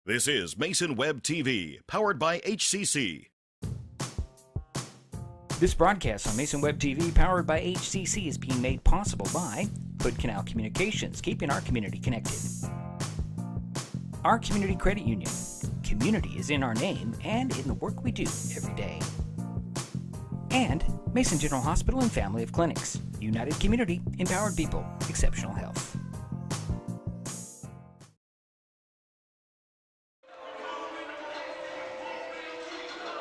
This is Mason Web TV, powered by HCC. This broadcast on Mason Web TV, powered by HCC, is being made possible by Hood Canal Communications, keeping our community connected. Our Community Credit Union. Community is in our name and in the work we do every day. And Mason General Hospital and Family of Clinics. United Community, empowered people, exceptional health.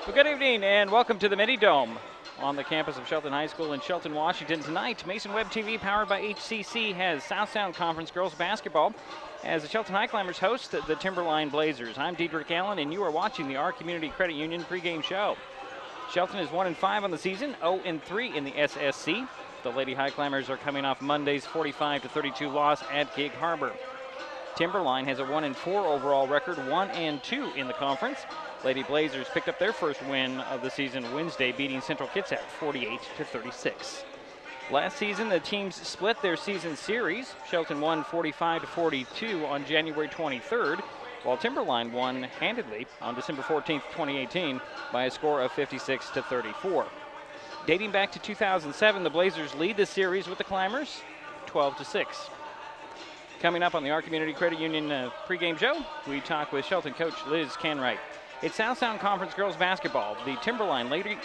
Well, good evening and welcome to the Mini Dome on the campus of Shelton High School in Shelton, Washington. Tonight, Mason Web TV, powered by HCC, has South Sound Conference girls basketball as the Shelton HIghclimbers host the Timberline Blazers. I'm Diedrich Allen, and you are watching the Our Community Credit Union pregame show. Shelton is 1-5 on the season, 0-3 in the SSC. The Lady HIghclimbers are coming off Monday's 45-32 loss at Gig Harbor. Timberline has a 1-4 overall record, 1-2 in the conference. Lady Blazers picked up their first win of the season Wednesday, beating Central Kitsap 48-36. Last season, the teams split their season series. Shelton won 45-42 on January 23rd, while Timberline won handedly on December 14th, 2018 by a score of 56-34. Dating back to 2007, the Blazers lead the series with the Climbers 12-6. Coming up on the Our Community Credit Union pregame show, we talk with Shelton coach Liz Canwright. It's South Sound Conference girls basketball. The Timberline Lady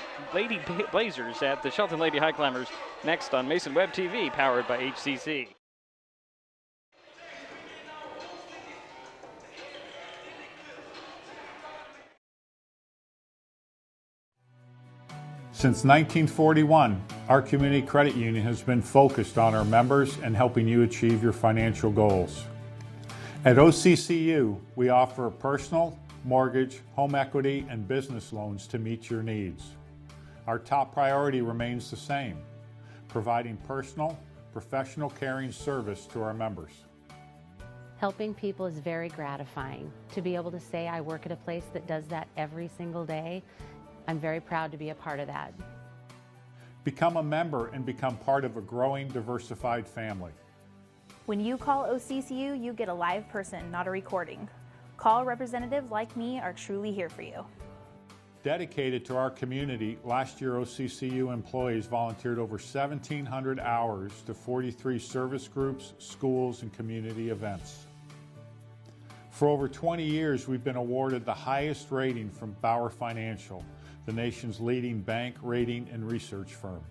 Blazers at the Shelton Lady HIghclimbers next on Mason Web TV, powered by HCC. Since 1941, our Community Credit Union has been focused on our members and helping you achieve your financial goals. At OCCU, we offer personal, mortgage, home equity, and business loans to meet your needs. Our top priority remains the same: providing personal, professional caring service to our members. Helping people is very gratifying. To be able to say I work at a place that does that every single day, I'm very proud to be a part of that. Become a member and become part of a growing, diversified family. When you call OCCU, you get a live person, not a recording. Call representatives like me are truly here for you. Dedicated to our community, last year OCCU employees volunteered over 1,700 hours to 43 service groups, schools, and community events. For over 20 years, we've been awarded the highest rating from Bauer Financial, the nation's leading bank, rating, and research firm.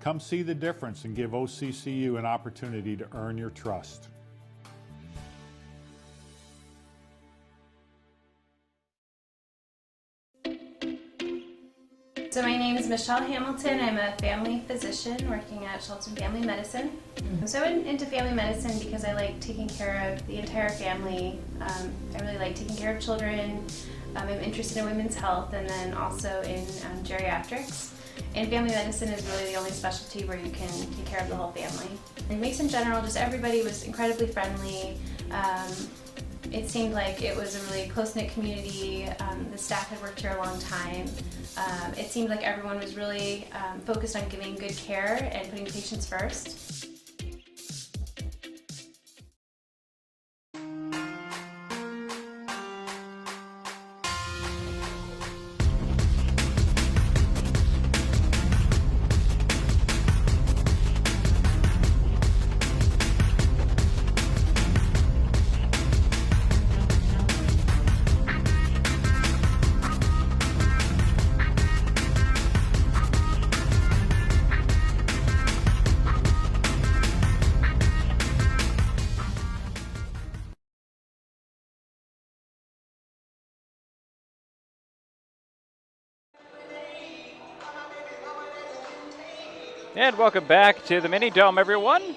Come see the difference and give OCCU an opportunity to earn your trust. So my name is Michelle Hamilton. I'm a family physician working at Shelton Family Medicine. So I went into family medicine because I like taking care of the entire family. I really like taking care of children. I'm interested in women's health and then also in geriatrics. And family medicine is really the only specialty where you can take care of the whole family. In Mason General, just everybody was incredibly friendly. It seemed like it was a really close-knit community. The staff had worked here a long time. It seemed like everyone was really focused on giving good care and putting patients first. And welcome back to the Mini Dome, everyone.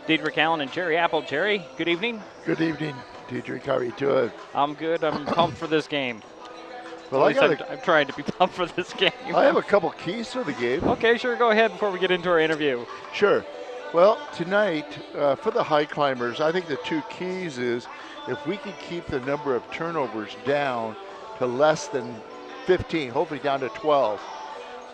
Diedrich Allen and Jerry Apple. Jerry, good evening. Good evening, Diedrich. How are you doing? I'm good. I'm pumped for this game. Well, I'm trying to be pumped for this game. I have a couple keys to the game. Okay, sure. Go ahead before we get into our interview. Sure. Well, tonight, for the HIghclimbers, I think the two keys is if we can keep the number of turnovers down to less than 15, hopefully down to 12,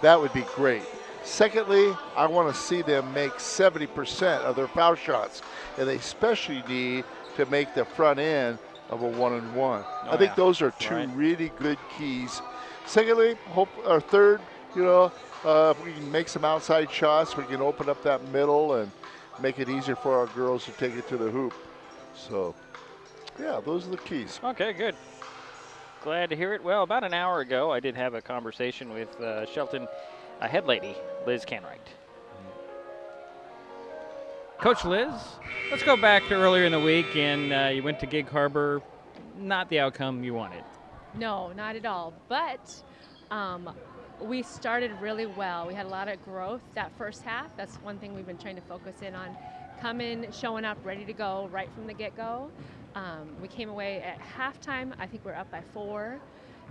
that would be great. Secondly, I want to see them make 70% of their foul shots, and they especially need to make the front end of a one-on-one. Oh, I think yeah. those are two Right. really good keys. Secondly, third, if we can make some outside shots, we can open up that middle and make it easier for our girls to take it to the hoop. So, yeah, those are the keys. Okay, good. Glad to hear it. Well, about an hour ago, I did have a conversation with Shelton head lady, Liz Canwright. Coach Liz, let's go back to earlier in the week, and you went to Gig Harbor. Not the outcome you wanted. No, not at all. But we started really well. We had a lot of growth that first half. That's one thing we've been trying to focus in on. Coming, showing up, ready to go right from the get-go. We came away at halftime. I think we're up by 4.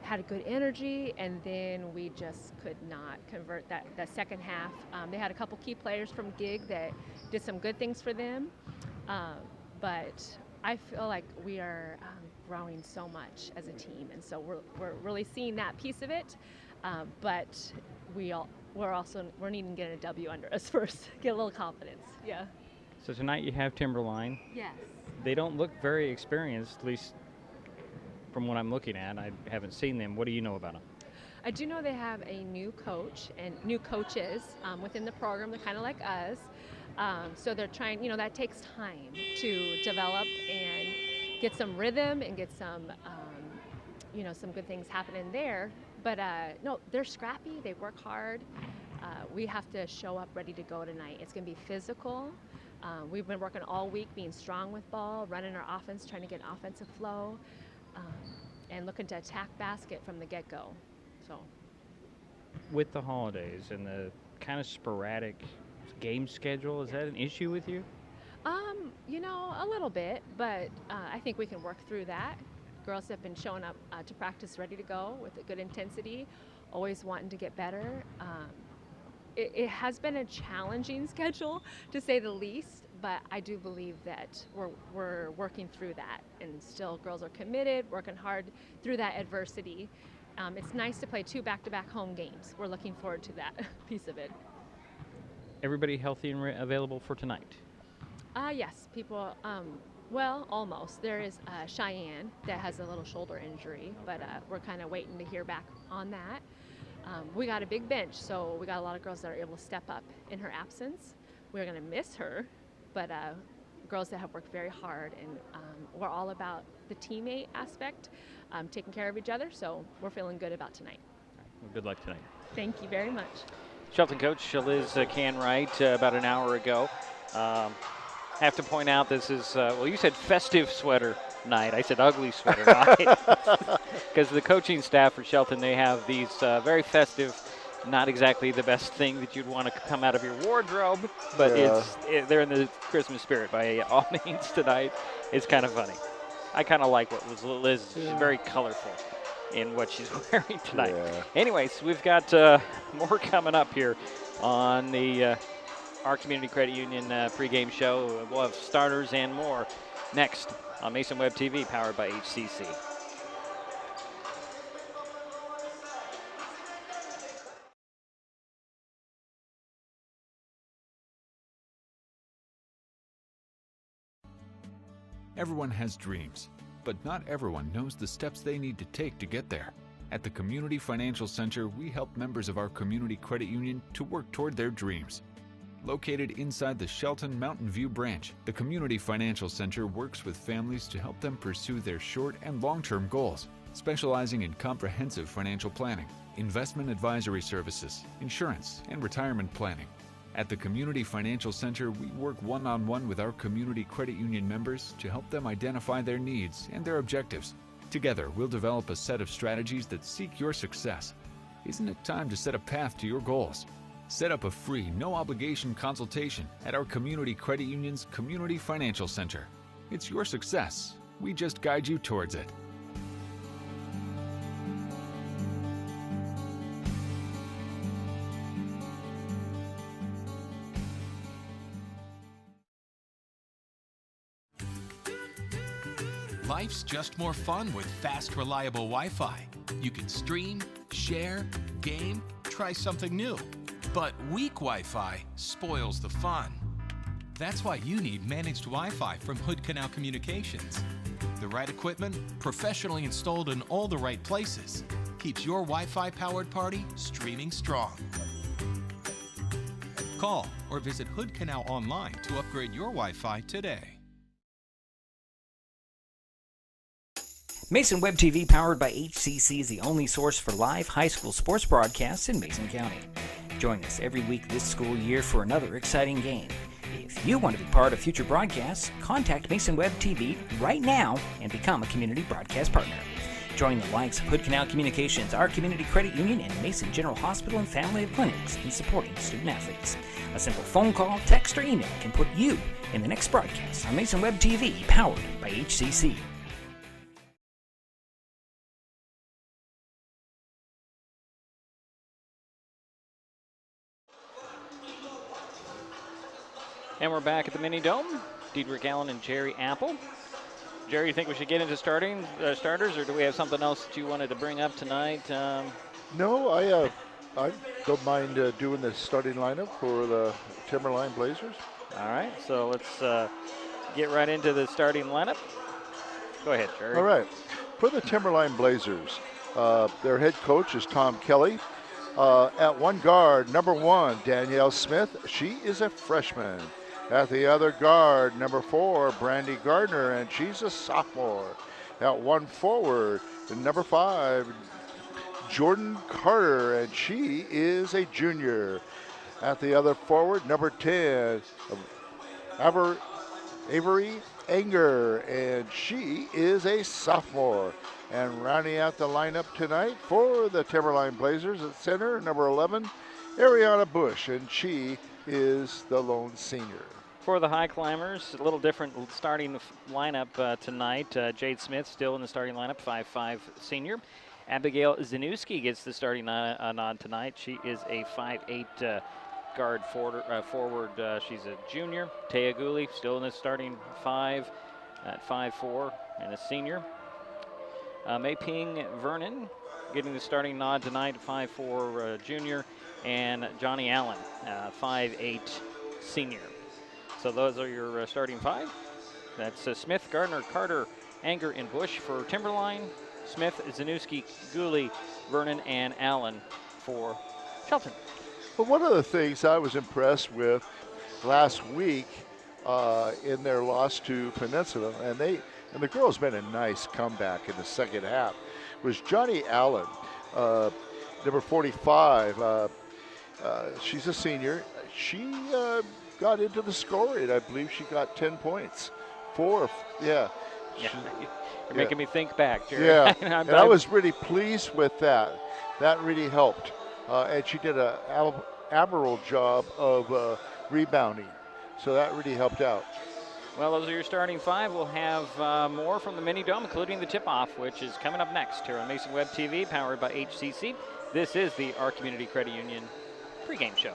Had a good energy, and then we just could not convert that second half. They had a couple key players from Gig that did some good things for them, but I feel like we are growing so much as a team, and so we're really seeing that piece of it. But we're needing to get a W under us first, get a little confidence. Yeah. So tonight you have Timberline. Yes. They don't look very experienced, at least from what I'm looking at. I haven't seen them. What do you know about them? I do know they have a new coach and new coaches within the program. They're kind of like us. So they're trying, that takes time to develop and get some rhythm and get some, some good things happening there. But no, they're scrappy. They work hard. We have to show up ready to go tonight. It's going to be physical. We've been working all week being strong with ball, running our offense, trying to get offensive flow, and looking to attack basket from the get-go. So, with the holidays and the kind of sporadic game schedule, is that an issue with you? A little bit, but I think we can work through that. Girls have been showing up to practice ready to go with a good intensity, always wanting to get better. It has been a challenging schedule, to say the least, but I do believe that we're working through that, and still girls are committed, working hard through that adversity. It's nice to play 2 back-to-back home games. We're looking forward to that piece of it. Everybody healthy and available for tonight? Yes, people, almost. There is Cheyenne that has a little shoulder injury, but we're kind of waiting to hear back on that. We got a big bench, so we got a lot of girls that are able to step up in her absence. We're going to miss her, but girls that have worked very hard, and we're all about the teammate aspect, taking care of each other, so we're feeling good about tonight. Well, good luck tonight. Thank you very much. Shelton coach Liz Canwright about an hour ago. Have to point out this is, you said festive sweater night. I said ugly sweater night. Because the coaching staff for Shelton, they have these very festive, not exactly the best thing that you'd want to come out of your wardrobe, but they're in the Christmas spirit by all means tonight. It's kind of funny. I kind of like what was Liz. She's very colorful in what she's wearing tonight. Yeah. Anyways, we've got more coming up here on the our Community Credit Union pregame show. We'll have starters and more next on Mason Web TV, powered by HCC. Everyone has dreams, but not everyone knows the steps they need to take to get there. At the Community Financial Center, we help members of our Community Credit Union to work toward their dreams. Located inside the Shelton Mountain View branch, the Community Financial Center works with families to help them pursue their short and long-term goals, specializing in comprehensive financial planning, investment advisory services, insurance, and retirement planning. At the Community Financial Center, we work one-on-one with our Community Credit Union members to help them identify their needs and their objectives. Together, we'll develop a set of strategies that seek your success. Isn't it time to set a path to your goals? Set up a free, no-obligation consultation at our Community Credit Union's Community Financial Center. It's your success. We just guide you towards it. Life's just more fun with fast, reliable Wi-Fi. You can stream, share, game, try something new. But weak Wi-Fi spoils the fun. That's why you need managed Wi-Fi from Hood Canal Communications. The right equipment, professionally installed in all the right places, keeps your Wi-Fi powered party streaming strong. Call or visit Hood Canal online to upgrade your Wi-Fi today. Mason Web TV, powered by HCC, is the only source for live high school sports broadcasts in Mason County. Join us every week this school year for another exciting game. If you want to be part of future broadcasts, contact Mason Web TV right now and become a community broadcast partner. Join the likes of Hood Canal Communications, our community credit union, and Mason General Hospital and Family of Clinics in supporting student athletes. A simple phone call, text, or email can put you in the next broadcast on Mason Web TV, powered by HCC. And we're back at the Mini Dome. Diedrich Allen and Jerry Apple. Jerry, you think we should get into starters, or do we have something else that you wanted to bring up tonight? No, I don't mind doing the starting lineup for the Timberline Blazers. All right, so let's get right into the starting lineup. Go ahead, Jerry. All right. For the Timberline Blazers, their head coach is Tom Kelly. At one guard, number 1, Danielle Smith. She is a freshman. At the other guard, number 4, Brandy Gardner, and she's a sophomore. At one forward, number 5, Jordan Carter, and she is a junior. At the other forward, number 10, Avery Anger, and she is a sophomore. And rounding out the lineup tonight for the Timberline Blazers at center, number 11, Ariana Bush, and she is the lone senior. For the Highclimbers, a little different starting lineup tonight. Jade Smith still in the starting lineup, 5'5" senior. Abigail Zanusky gets the starting nod tonight. She is a 5'8" guard forward. She's a junior. Taya Gooley still in the starting 5 at 5'4" and a senior. Mei Ping Vernon getting the starting nod tonight, 5'4" junior. And Johnny Allen, 5'8" senior. So those are your starting 5. That's Smith, Gardner, Carter, Anger, and Bush for Timberline. Smith, Zanusky, Gooley, Vernon, and Allen for Shelton. Well, one of the things I was impressed with last week in their loss to Peninsula, and the girls made a nice comeback in the second half, was Johnny Allen, number 45. She's a senior. She got into the scoring. I believe she got 10 points. 4, yeah. You're making me think back, Jerry. Yeah, and I was really pleased with that. That really helped. And she did an admirable job of rebounding. So that really helped out. Well, those are your starting 5. We'll have more from the Mini Dome, including the tip-off, which is coming up next here on Mason Web TV, powered by HCC. This is the Our Community Credit Union pregame show.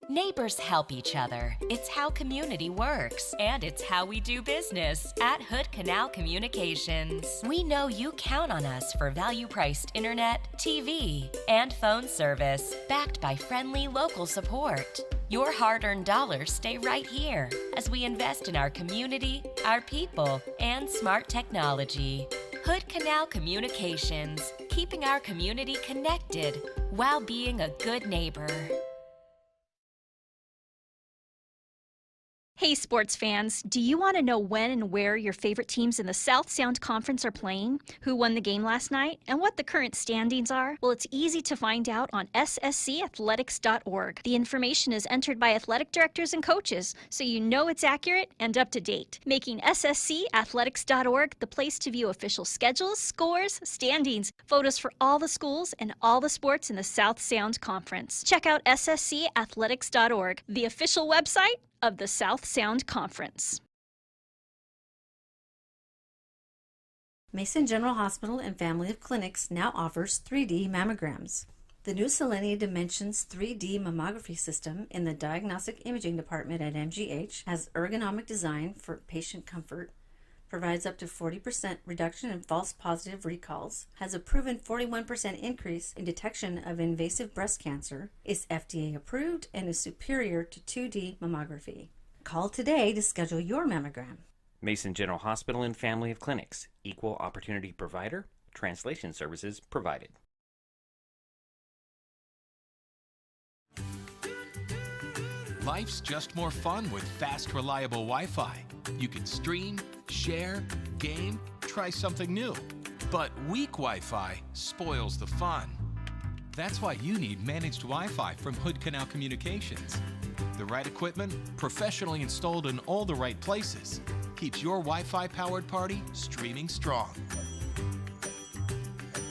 Neighbors help each other. It's how community works, and it's how we do business at Hood Canal Communications. We know you count on us for value-priced internet, TV, and phone service, backed by friendly local support. Your hard-earned dollars stay right here as we invest in our community, our people, and smart technology. Hood Canal Communications, keeping our community connected while being a good neighbor. Hey sports fans, do you want to know when and where your favorite teams in the South Sound Conference are playing, who won the game last night, and what the current standings are? Well, it's easy to find out on sscathletics.org. The information is entered by athletic directors and coaches, so you know it's accurate and up to date, making sscathletics.org the place to view official schedules, scores, standings, photos for all the schools, and all the sports in the South Sound Conference. Check out sscathletics.org, the official website of the South Sound Conference. Mason General Hospital and Family of Clinics now offers 3D mammograms. The new Selenia Dimensions 3D mammography system in the Diagnostic Imaging Department at MGH has ergonomic design for patient comfort. provides up to 40% reduction in false positive recalls, has a proven 41% increase in detection of invasive breast cancer, is FDA approved, and is superior to 2D mammography. Call today to schedule your mammogram. Mason General Hospital and Family of Clinics. Equal opportunity provider. Translation services provided. Life's just more fun with fast, reliable Wi-Fi. You can stream, share, game, try something new. But weak Wi-Fi spoils the fun. That's why you need managed Wi-Fi from Hood Canal Communications. The right equipment, professionally installed in all the right places, keeps your Wi-Fi powered party streaming strong.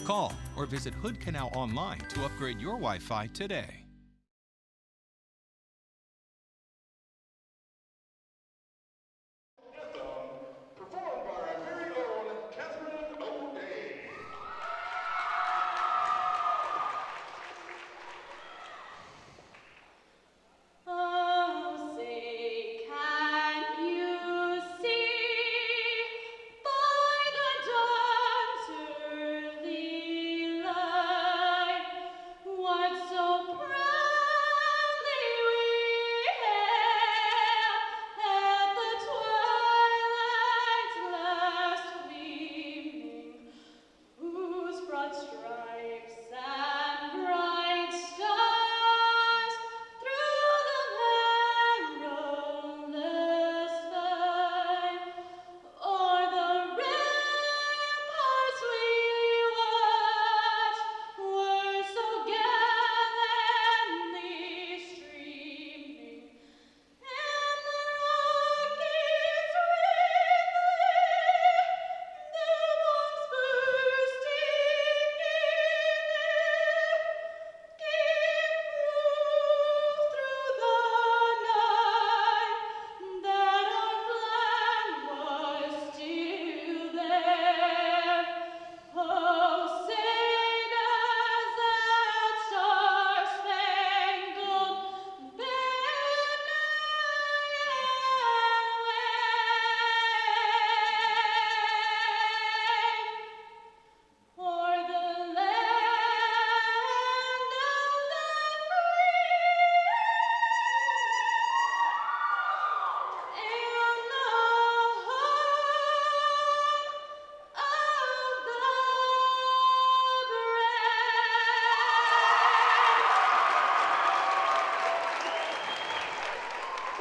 Call or visit Hood Canal online to upgrade your Wi-Fi today.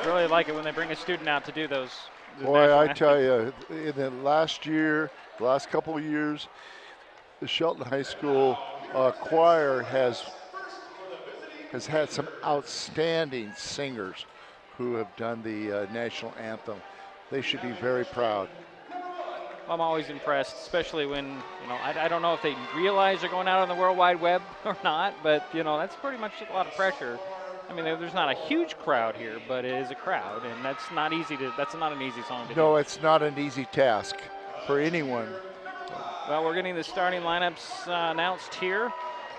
Really like it when they bring a student out to do those. Boy, I tell you, in the last couple of years, the Shelton High School choir has had some outstanding singers who have done the national anthem. They should be very proud. I'm always impressed, especially when, I don't know if they realize they're going out on the World Wide Web or not, but, that's pretty much a lot of pressure. I mean, there's not a huge crowd here, but it is a crowd, and that's not an easy song to do. No, it's not an easy task for anyone. Well, we're getting the starting lineups announced here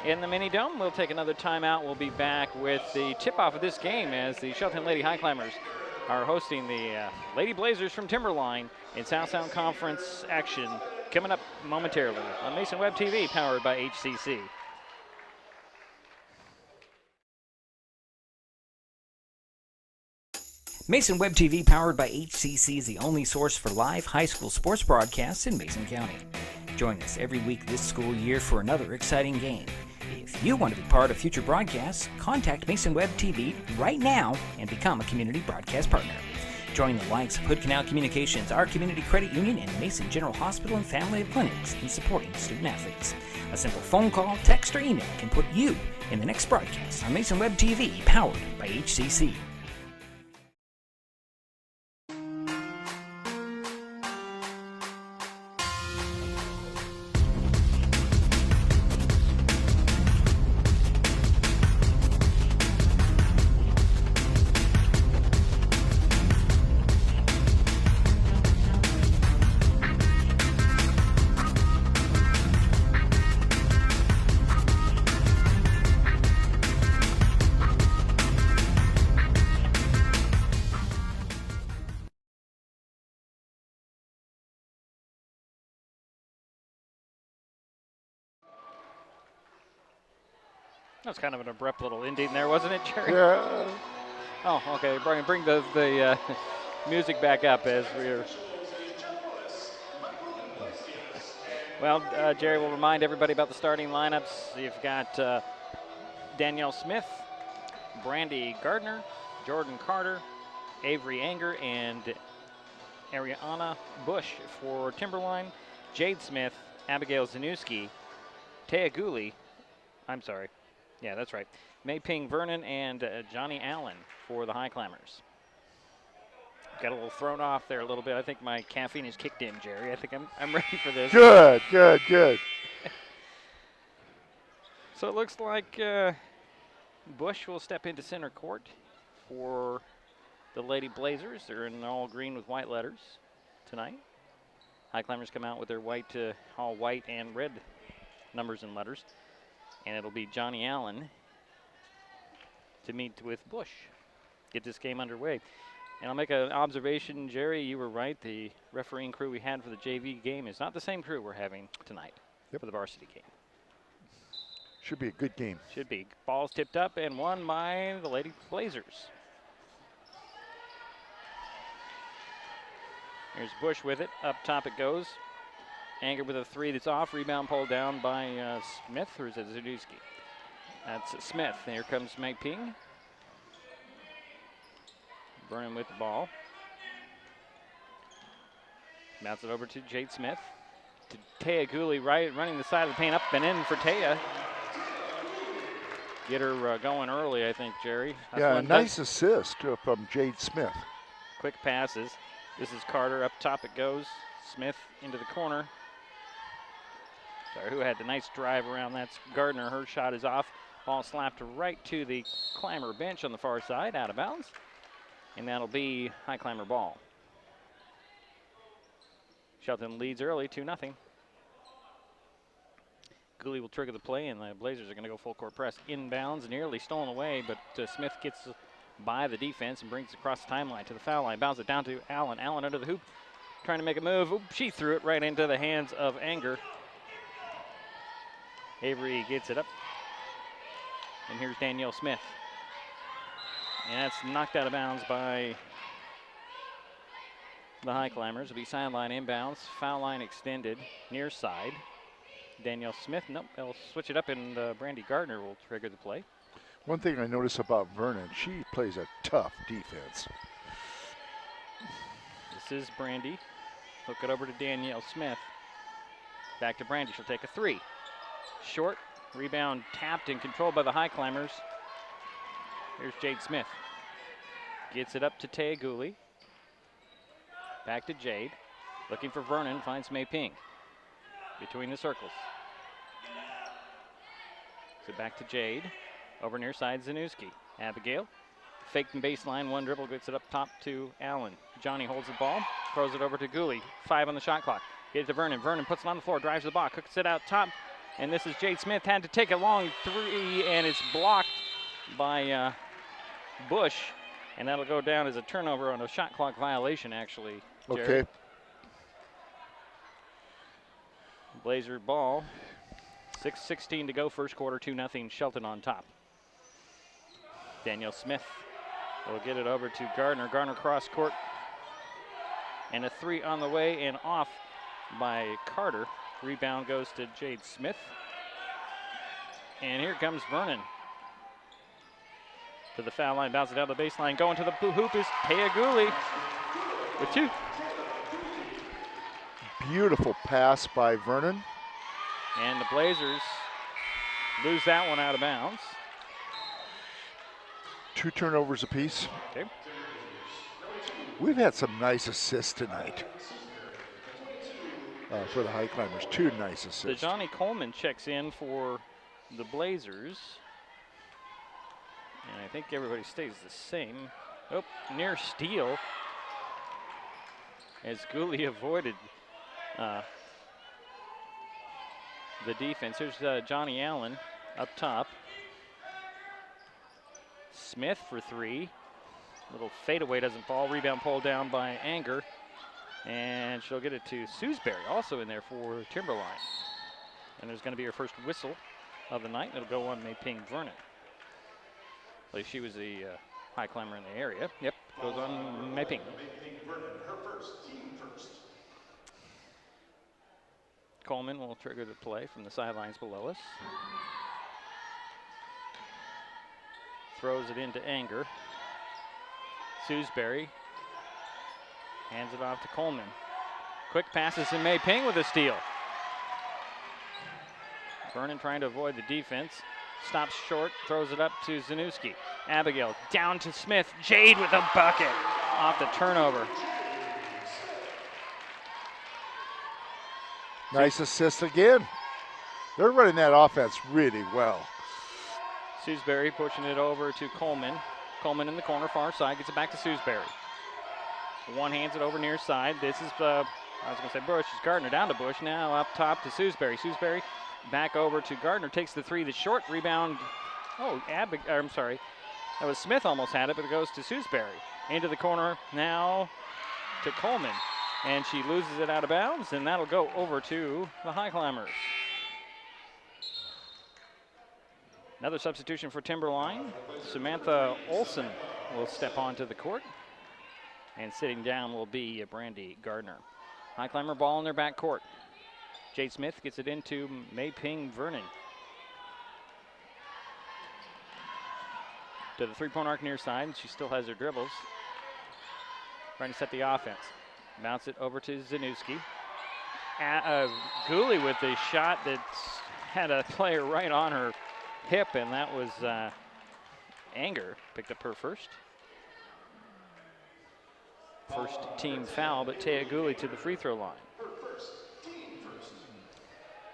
in the Mini Dome. We'll take another timeout. We'll be back with the tip-off of this game as the Shelton Lady Highclimbers are hosting the Lady Blazers from Timberline in South Sound Conference action coming up momentarily on Mason Web TV, powered by HCC. Mason Web TV, powered by HCC, is the only source for live high school sports broadcasts in Mason County. Join us every week this school year for another exciting game. If you want to be part of future broadcasts, contact Mason Web TV right now and become a community broadcast partner. Join the likes of Hood Canal Communications, our community credit union, and Mason General Hospital and Family of Clinics in supporting student athletes. A simple phone call, text, or email can put you in the next broadcast on Mason Web TV, powered by HCC. That was kind of an abrupt little ending there, wasn't it, Jerry? Yeah. Oh, okay. Bring the music back up as we're. Well, Jerry will remind everybody about the starting lineups. You've got Danielle Smith, Brandy Gardner, Jordan Carter, Avery Anger, and Ariana Bush for Timberline. Jade Smith, Abigail Zanuski, Taya Gooley. I'm sorry. Yeah, that's right. Mei Ping Vernon and Johnny Allen for the HIghclimbers. Got a little thrown off there a little bit. I think my caffeine has kicked in, Jerry. I think I'm ready for this. Good, good, good. So it looks like Bush will step into center court for the Lady Blazers. They're in all green with white letters tonight. HIghclimbers come out with their white, all white and red numbers and letters. And it'll be Johnny Allen to meet with Bush. Get this game underway. And I'll make an observation, Jerry, you were right. The refereeing crew we had for the JV game is not the same crew we're having tonight for the varsity game. Should be a good game. Should be. Ball's tipped up and won by the Lady Blazers. Here's Bush with it. Up top it goes. Anger with a three that's off. Rebound pulled down by Smith, or is it Zaduski? That's Smith. Here comes Mei Ping. Vernon with the ball. Bounce it over to Jade Smith. To Taya Gooley, running the side of the paint, up and in for Taya. Get her going early, I think, Jerry. Yeah, a nice assist from Jade Smith. Quick passes. This is Carter. Up top it goes. Smith into the corner. Sorry, who had the nice drive around? That's Gardner. Her shot is off. Ball slapped right to the climber bench on the far side, out of bounds. And that'll be HIghclimber ball. Shelton leads early, 2-0. Gooley will trigger the play, and the Blazers are going to go full court press. Inbounds, nearly stolen away, but Smith gets by the defense and brings it across the timeline to the foul line. Bounces it down to Allen. Allen under the hoop, trying to make a move. Oop, she threw it right into the hands of Anger. Avery gets it up. And here's Danielle Smith. And that's knocked out of bounds by the HIghclimbers. It'll be sideline inbounds. Foul line extended, near side. Danielle Smith, nope, they'll switch it up, and Brandy Gardner will trigger the play. One thing I notice about Vernon, she plays a tough defense. This is Brandy. Hook it over to Danielle Smith. Back to Brandy, she'll take a three. Short, rebound tapped and controlled by the HIghclimbers. Here's Jade Smith. Gets it up to Taya Gooley. Back to Jade. Looking for Vernon, finds Mei Ping. Between the circles. So back to Jade. Over near side, Zanuski. Abigail. Faked in baseline, one dribble, gets it up top to Allen. Johnny holds the ball, throws it over to Gooley. 5 on the shot clock. Get it to Vernon. Vernon puts it on the floor, drives the ball, cooks it out top. And this is Jade Smith, had to take a long three, and it's blocked by Bush. And that'll go down as a turnover on a shot clock violation, actually, Jerry. Okay. Blazer ball. 6:16 to go, first quarter, 2-0, Shelton on top. Danielle Smith will get it over to Gardner. Gardner cross court. And a three on the way and off by Carter. Rebound goes to Jade Smith. And here comes Vernon. To the foul line, bounces it down the baseline. Going to the hoop is Taya Gooley with 2. Beautiful pass by Vernon. And the Blazers lose that one out of bounds. 2 turnovers apiece. Okay. We've had some nice assists tonight for the HIghclimbers. 2 nice assists. Johnny Coleman checks in for the Blazers. And I think everybody stays the same. Oh, near steal as Gooley avoided the defense. Here's Johnny Allen up top. Smith for 3. Little fadeaway doesn't fall. Rebound pulled down by Anger. And she'll get it to Sewsbury, also in there for Timberline. And there's going to be her first whistle of the night. It'll go on Mei Ping Vernon. At least she was the high climber in the area. Yep, goes on Mei Ping. Her first, team first. Coleman will trigger the play from the sidelines below us. Throws it into Anger. Sewsbury hands it off to Coleman. Quick passes to Mei Ping with a steal. Vernon trying to avoid the defense. Stops short, throws it up to Zanuski. Abigail down to Smith. Jade with a bucket off the turnover. Nice assist again. They're running that offense really well. Sewsbury pushing it over to Coleman. Coleman in the corner, far side, gets it back to Sewsbury. One hands it over near side. This is, I was going to say Bush. It's Gardner down to Bush. Now up top to Sewsbury. Sewsbury back over to Gardner. Takes the three. The short rebound. Oh, I'm sorry. That was Smith almost had it, but it goes to Sewsbury. Into the corner now to Coleman. And she loses it out of bounds, and that'll go over to the High Climbers. Another substitution for Timberline. Samantha Olson will step onto the court. And sitting down will be Brandy Gardner. High Climber ball in their back court. Jade Smith gets it into Mei Ping Vernon. To the three-point arc near side. She still has her dribbles. Trying to set the offense. Bounce it over to Zanuski. Gooley with the shot that had a player right on her hip, and that was Anger. Picked up her first team foul, but Taya Gooley to the free throw line. Her first, team first.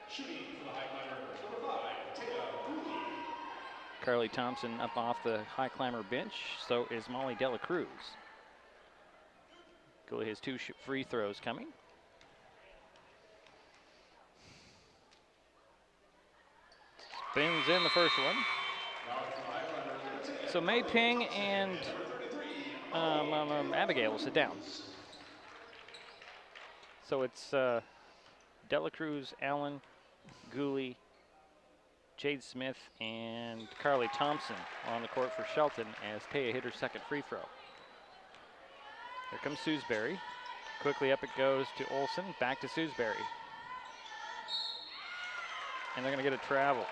Shooting for the High Climbers, number 5, Taya Gooley. Carly Thompson up off the High Climber bench. So is Molly Dela Cruz. Gooley has two free throws coming. Spins in the first one. So Mei Ping and Abigail will sit down. So it's Dela Cruz, Allen, Gooley, Jade Smith, and Carly Thompson on the court for Shelton as Taya hit her second free throw. Here comes Sewsbury. Quickly up it goes to Olson, back to Sewsbury. And they're going to get a travel.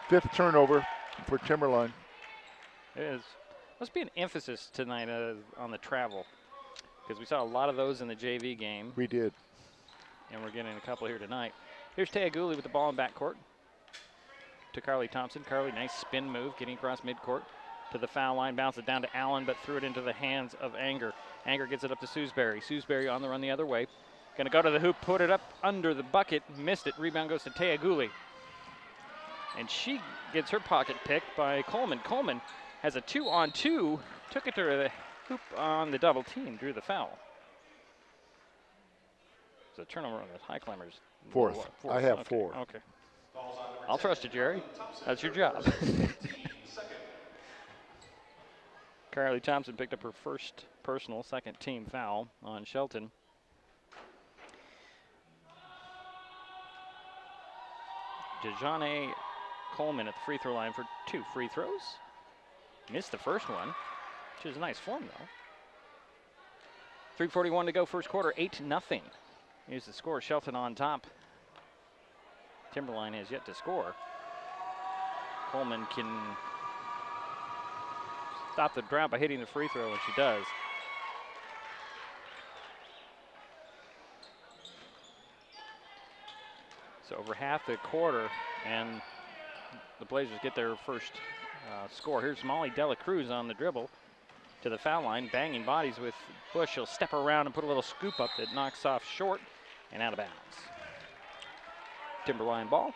Fifth turnover for Timberline. It is. Must be an emphasis tonight on the travel, because we saw a lot of those in the JV game. We did. And we're getting a couple here tonight. Here's Taya Gooley with the ball in backcourt to Carly Thompson. Carly, nice spin move, getting across midcourt to the foul line. Bounce it down to Allen, but threw it into the hands of Anger. Anger gets it up to Sewsbury. Sewsbury on the run the other way. Going to go to the hoop, put it up under the bucket, missed it. Rebound goes to Taya Gooley. And she gets her pocket picked by Coleman. Coleman has a 2-on-2, took it to the hoop on the double team, drew the foul. It's a turnover on the High Climbers. Fourth. I have okay. 4. Okay. I'll trust you, Jerry. That's your job. Carly Thompson picked up her first personal, second team foul on Shelton. Dejane Coleman at the free throw line for 2 free throws. Missed the first one, which is a nice form though. 3:41 to go first quarter, 8-0. Here's the score, Shelton on top. Timberline has yet to score. Coleman can stop the drought by hitting the free throw, and she does. So over half the quarter, and the Blazers get their first score. Here's Molly Dela Cruz on the dribble to the foul line, banging bodies with Bush. She'll step around and put a little scoop up that knocks off short and out of bounds. Timberline ball.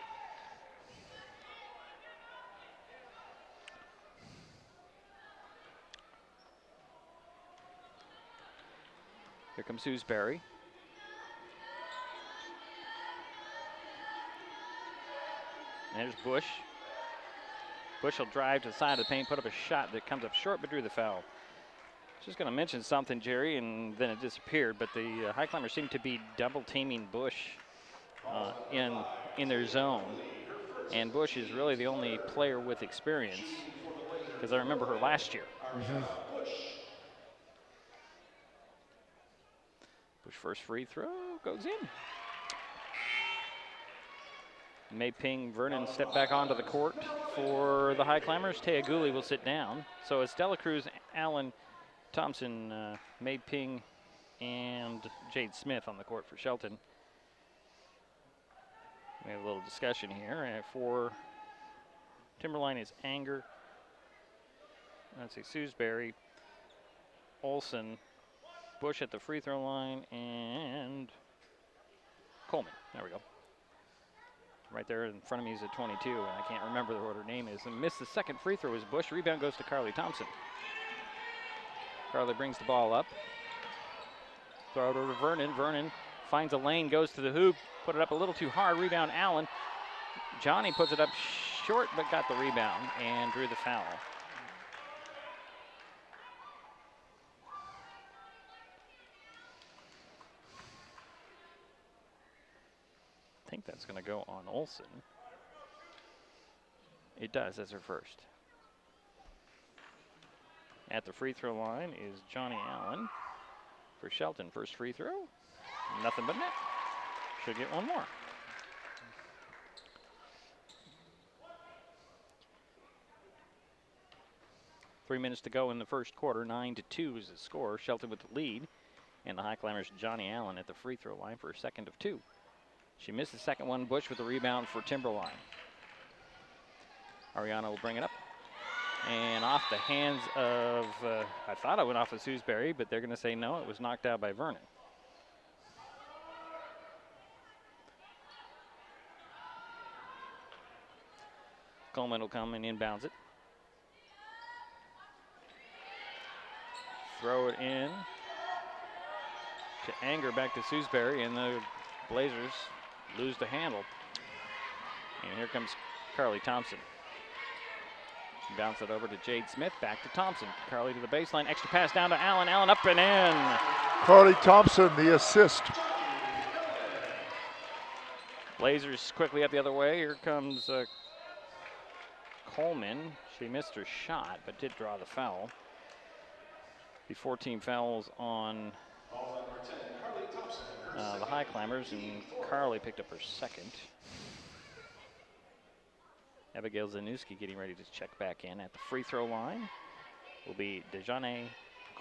Here comes Sewsbury. And there's Bush. Bush will drive to the side of the paint, put up a shot that comes up short, but drew the foul. Just going to mention something, Jerry, and then it disappeared, but the High Climbers seem to be double teaming Bush in their zone. And Bush is really the only player with experience, because I remember her last year. Bush first free throw goes in. Mei Ping Vernon step back onto the court for the High Climbers. Taya Gooley will sit down. So it's Dela Cruz, Allen, Thompson, Mei Ping, and Jade Smith on the court for Shelton. We have a little discussion here. For Timberline is Anger. Let's see, Sewsbury, Olson, Bush at the free throw line, and Coleman. There we go. Right there in front of me is a 22, and I can't remember what her name is. And missed the second free throw is Bush. Rebound goes to Carly Thompson. Carly brings the ball up. Throw it over to Vernon. Vernon finds a lane, goes to the hoop, put it up a little too hard. Rebound Allen. Johnny puts it up short, but got the rebound and drew the foul. I think that's going to go on Olson. It does, that's her first. At the free throw line is Johnny Allen for Shelton. First free throw, nothing but net. Should get one more. Three minutes to go in the first quarter. 9-2 is the score. Shelton with the lead. And the High Climbers, Johnny Allen at the free throw line for a second of two. She missed the second one. Bush with the rebound for Timberline. Ariana will bring it up. And off the hands of, I thought it went off of Sewsbury, but they're going to say no, it was knocked out by Vernon. Coleman will come and inbounds it. Throw it in to Anger, back to Sewsbury, and the Blazers lose the handle. And here comes Carly Thompson. Bounce it over to Jade Smith, back to Thompson. Carly to the baseline, extra pass down to Allen. Allen up and in. Carly Thompson, the assist. Blazers quickly up the other way. Here comes Coleman. She missed her shot, but did draw the foul. The 14 fouls on the High Climbers, and Carly picked up her second. Abigail Zanuski getting ready to check back in. At the free throw line will be Dejane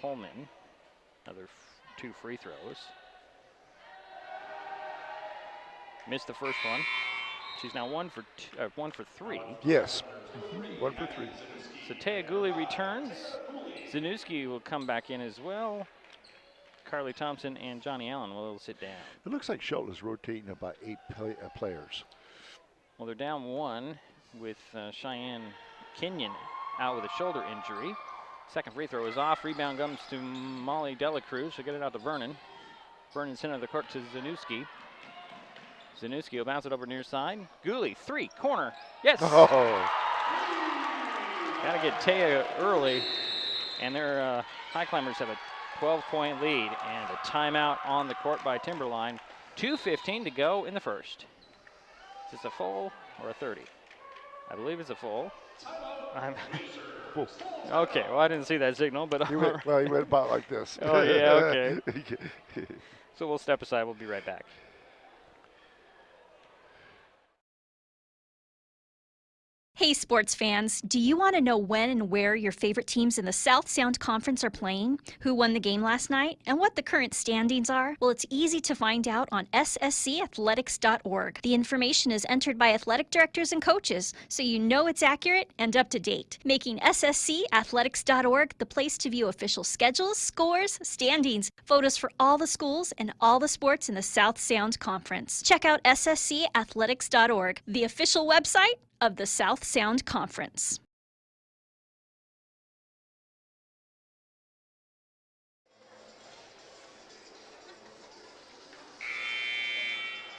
Coleman. Another two free throws. Missed the first one. She's now one for three. Yes, 1 for 3. So Taya Gooley returns. Zanuski will come back in as well. Carly Thompson and Johnny Allen will sit down. It looks like Shelton is rotating about 8 players. Well, they're down one with Cheyenne Kenyon out with a shoulder injury. Second free throw is off. Rebound comes to Molly Dela Cruz. She'll get it out to Vernon. Vernon center of the court to Zanuski. Zanuski will bounce it over near side. Gooley, three, corner. Yes! Oh. Got to get Taya early. And their High Climbers have a 12-point lead and a timeout on the court by Timberline. 2:15 to go in the first. Is this a full or a 30? I believe it's a full. Okay, well, I didn't see that signal, but He went about like this. Oh, yeah, okay. So we'll step aside. We'll be right back. Hey sports fans, do you want to know when and where your favorite teams in the South Sound Conference are playing, who won the game last night, and what the current standings are? Well, it's easy to find out on sscathletics.org. The information is entered by athletic directors and coaches, so you know it's accurate and up to date, making sscathletics.org the place to view official schedules, scores, standings, photos for all the schools and all the sports in the South Sound Conference. Check out sscathletics.org, the official website of the South Sound Conference.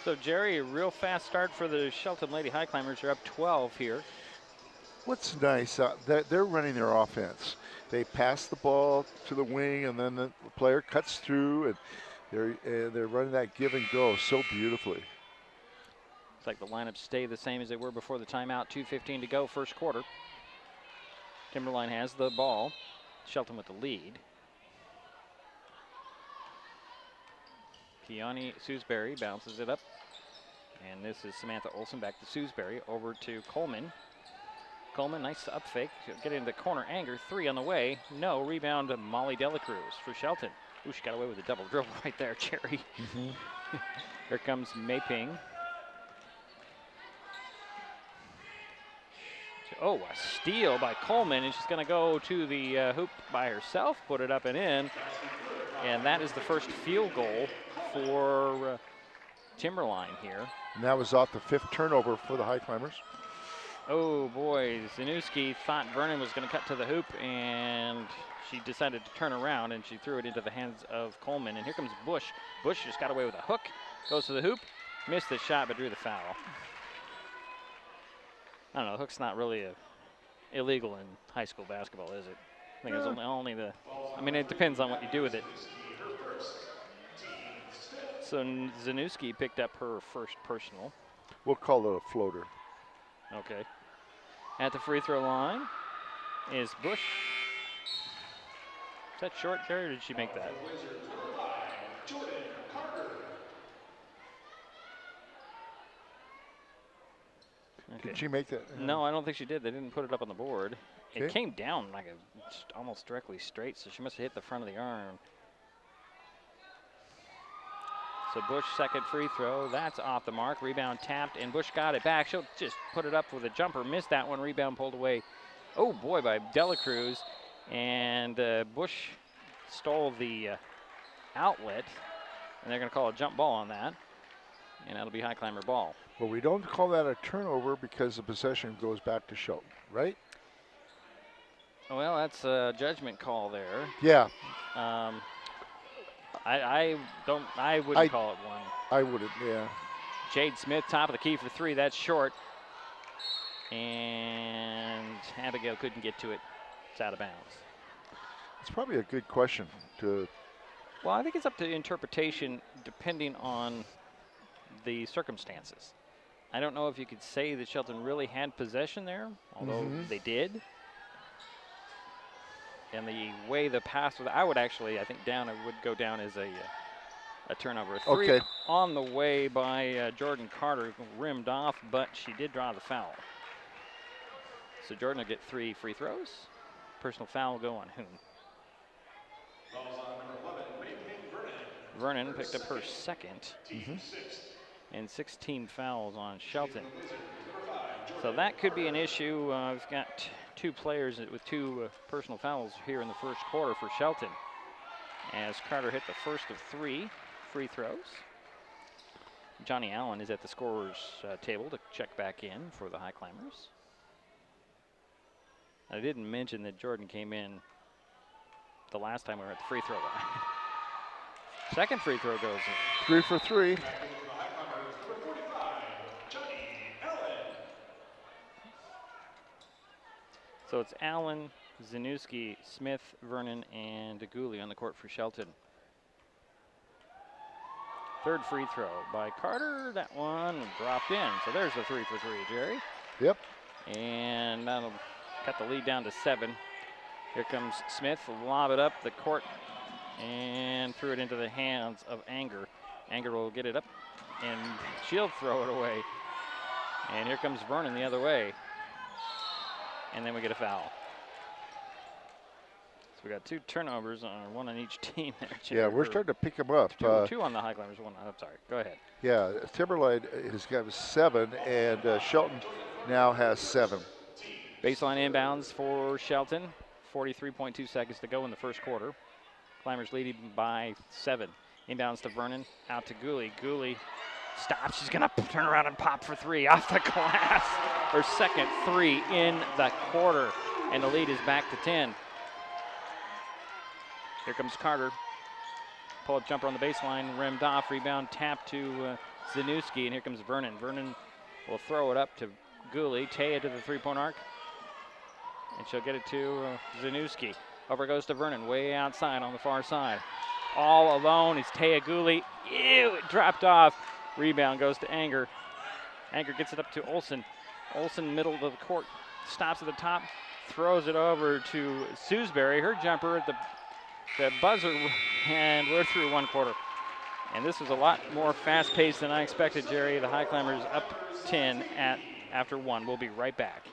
So, Jerry, a real fast start for the Shelton Lady High Climbers. They're up 12 here. What's nice, they're running their offense. They pass the ball to the wing, and then the player cuts through, and they're running that give and go so beautifully. like the lineups stay the same as they were before the timeout. 2:15 to go, first quarter. Timberline has the ball. Shelton with the lead. Keone Sewsbury bounces it up. And this is Samantha Olson back to Sewsbury. Over to Coleman. Coleman, nice up fake. Get into the corner. Anger, 3 on the way. No. Rebound to Molly Delacruz for Shelton. Ooh, she got away with a double dribble right there, Jerry. Here comes Maping. Oh, a steal by Coleman, and she's going to go to the hoop by herself, put it up and in. And that is the first field goal for Timberline here. And that was off the 5th turnover for the HIghclimbers. Oh boy, Zanuski thought Vernon was going to cut to the hoop, and she decided to turn around, and she threw it into the hands of Coleman. And here comes Bush. Bush just got away with a hook, goes to the hoop, missed the shot, but drew the foul. I don't know, the hook's not really illegal in high school basketball, is it? I think it's only the, I mean, it depends on what you do with it. So Zanuski picked up her first personal. We'll call it a floater. Okay. At the free throw line is Bush. Is that short there, or did she make that? Okay. Did she make that? No, I don't think she did. They didn't put it up on the board. Okay. It came down like almost directly straight, so she must have hit the front of the arm. So Bush, second free throw. That's off the mark. Rebound tapped, and Bush got it back. She'll just put it up with a jumper. Missed that one. Rebound pulled away. Oh, boy, by Delacruz. And Bush stole the outlet, and they're going to call a jump ball on that. And that'll be HIghclimber ball. Well, we don't call that a turnover because the possession goes back to Shelton, right? Well, that's a judgment call there. Yeah. I wouldn't call it one. I wouldn't, yeah. Jade Smith, top of the key for 3. That's short. And Abigail couldn't get to it. It's out of bounds. It's probably a good question to. Well, I think it's up to interpretation depending on the circumstances. I don't know if you could say that Shelton really had possession there, although they did. And the way the pass was, I would actually, I think it would go down as a turnover. 3 okay. On the way by Jordan Carter, rimmed off, but she did draw the foul. So Jordan will get 3 free throws. Personal foul will go on whom? Vernon picked up her second. And 16 fouls on Shelton. So that could be an issue. We've got 2 players with 2 personal fouls here in the first quarter for Shelton. As Carter hit the first of 3 free throws. Johnny Allen is at the scorer's table to check back in for the HIghclimbers. I didn't mention that Jordan came in the last time we were at the free throw line. Second free throw goes in. 3 for 3. So it's Allen, Zanuski, Smith, Vernon, and Deguli on the court for Shelton. Third free throw by Carter. That one dropped in. So there's the 3 for 3, Jerry. Yep. And that'll cut the lead down to 7. Here comes Smith, lob it up the court, and threw it into the hands of Anger. Anger will get it up, and she'll throw it away. And here comes Vernon the other way. And then we get a foul. So we got 2 turnovers, one on each team there. Yeah, we're starting to pick them up. 2 on the HIghclimbers, 1. I'm sorry. Go ahead. Yeah, Timberline has got 7, and Shelton now has 7. Baseline inbounds for Shelton. 43.2 seconds to go in the first quarter. Climbers leading by 7. Inbounds to Vernon, out to Gooley. Gooley stops. She's going to turn around and pop for 3 off the glass. Her second 3 in the quarter, and the lead is back to 10. Here comes Carter. Pull-up jumper on the baseline, rimmed off. Rebound tap to Zanuski, and here comes Vernon. Vernon will throw it up to Gooley. Taya to the 3-point arc, and she'll get it to Zanuski. Over goes to Vernon, way outside on the far side. All alone is Taya Gooley. Ew, it dropped off. Rebound goes to Anger. Anger gets it up to Olsen. Olsen, middle of the court, stops at the top, throws it over to Sewsbury. Her jumper at the buzzer, and we're through one quarter. And this was a lot more fast-paced than I expected, Jerry. The HIghclimbers up 10 after 1. We'll be right back.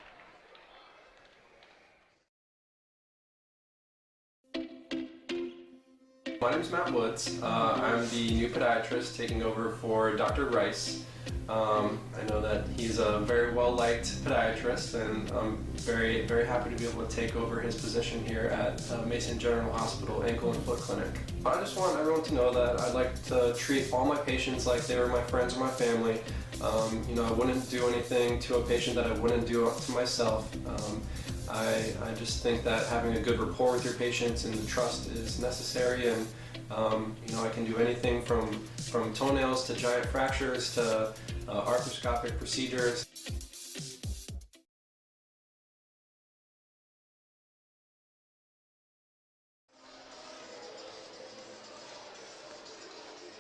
My name is Matt Woods. I'm the new podiatrist taking over for Dr. Rice. I know that he's a very well-liked podiatrist, and I'm very, very happy to be able to take over his position here at Mason General Hospital Ankle and Foot Clinic. I just want everyone to know that I'd like to treat all my patients like they were my friends or my family. You know, I wouldn't do anything to a patient that I wouldn't do to myself. I just think that having a good rapport with your patients and the trust is necessary, and you know, I can do anything from toenails to giant fractures to arthroscopic procedures.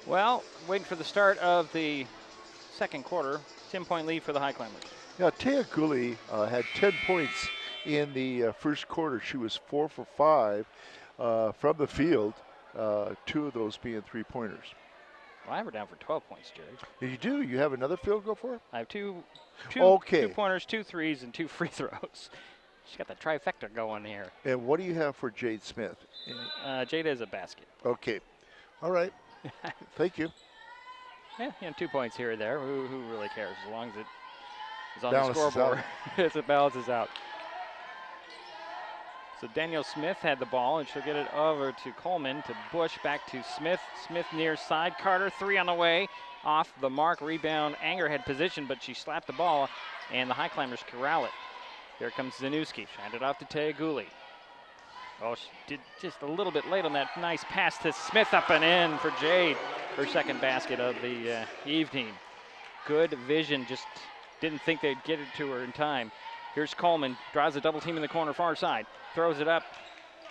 Well, waiting for the start of the second quarter. 10-point lead for the HIghclimbers. Yeah, Taya Gooley had 10 points in the first quarter. She was 4 for 5 from the field, 2 of those being 3-pointers. Well, I have her down for 12 points, Jerry. You do? You have another field goal for her? I have two okay. 2-pointers, 2 threes, and 2 free throws. She's got the trifecta going here. And what do you have for Jade Smith? Jade has a basket. Okay. All right. Thank you. Yeah, 2 points here or there. Who really cares? As long as it is on Balances the scoreboard, it balances out. So Danielle Smith had the ball, and she'll get it over to Coleman, to Bush, back to Smith. Smith near side. Carter, 3 on the way. Off the mark, rebound. Anger had position, but she slapped the ball, and the HIghclimbers corral it. Here comes Zanuski. Handed off to Taya Gooley. Oh, she did just a little bit late on that nice pass to Smith, up and in for Jade. Her second basket of the evening. Good vision, just didn't think they'd get it to her in time. Here's Coleman, draws a double team in the corner, far side. Throws it up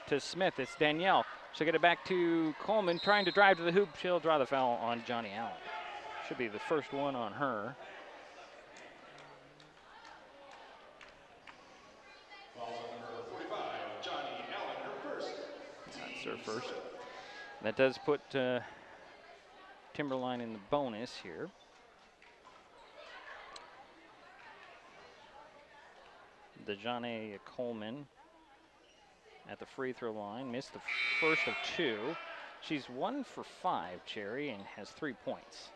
to Smith. It's Danielle. She'll get it back to Coleman, trying to drive to the hoop. She'll draw the foul on Johnny Allen. Should be the first one on her. That's her first. That does put Timberline in the bonus here. DeJohne Coleman at the free throw line, missed the first of 2. She's 1 for 5, Cherry, and has 3 points.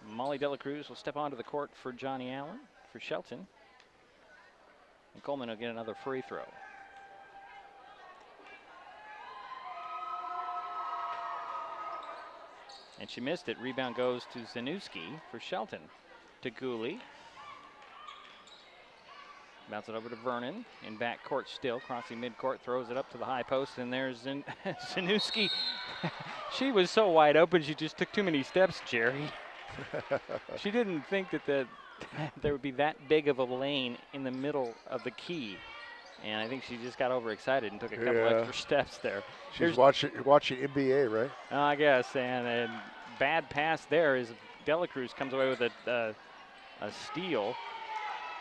Molly Dela Cruz will step onto the court for Johnny Allen, for Shelton. And Coleman will get another free throw. And she missed it. Rebound goes to Zanuski for Shelton. To Gooley. Bounce it over to Vernon in back court still, crossing midcourt, throws it up to the high post, and there's Zanuski. She was so wide open, she just took too many steps, Jerry. She didn't think that there would be that big of a lane in the middle of the key. And I think she just got overexcited and took a couple extra steps there. She's watching NBA, right? I guess, and a bad pass there is Dela Cruz comes away with a steal.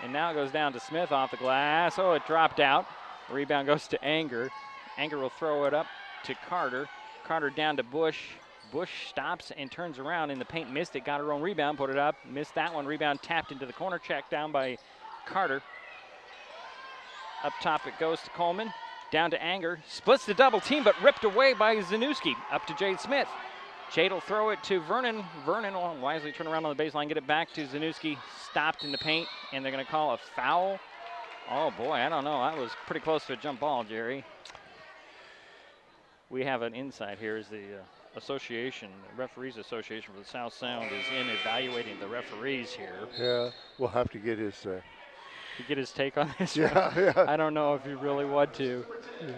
And now it goes down to Smith off the glass. Oh, it dropped out. Rebound goes to Anger. Anger will throw it up to Carter. Carter down to Bush. Bush stops and turns around in the paint. Missed it. Got her own rebound. Put it up. Missed that one. Rebound tapped into the corner. Checked down by Carter. Up top it goes to Coleman. Down to Anger. Splits the double team, but ripped away by Zanuski. Up to Jade Smith. Jade will throw it to Vernon. Vernon will wisely turn around on the baseline, get it back to Zanuski. Stopped in the paint, and they're going to call a foul. Oh, boy, I don't know. That was pretty close to a jump ball, Jerry. We have an insight here as the association, the Referees Association for the South Sound is in evaluating the referees here. Yeah, we'll have to get his... take on this. Yeah. I don't know if you really want to. Yeah.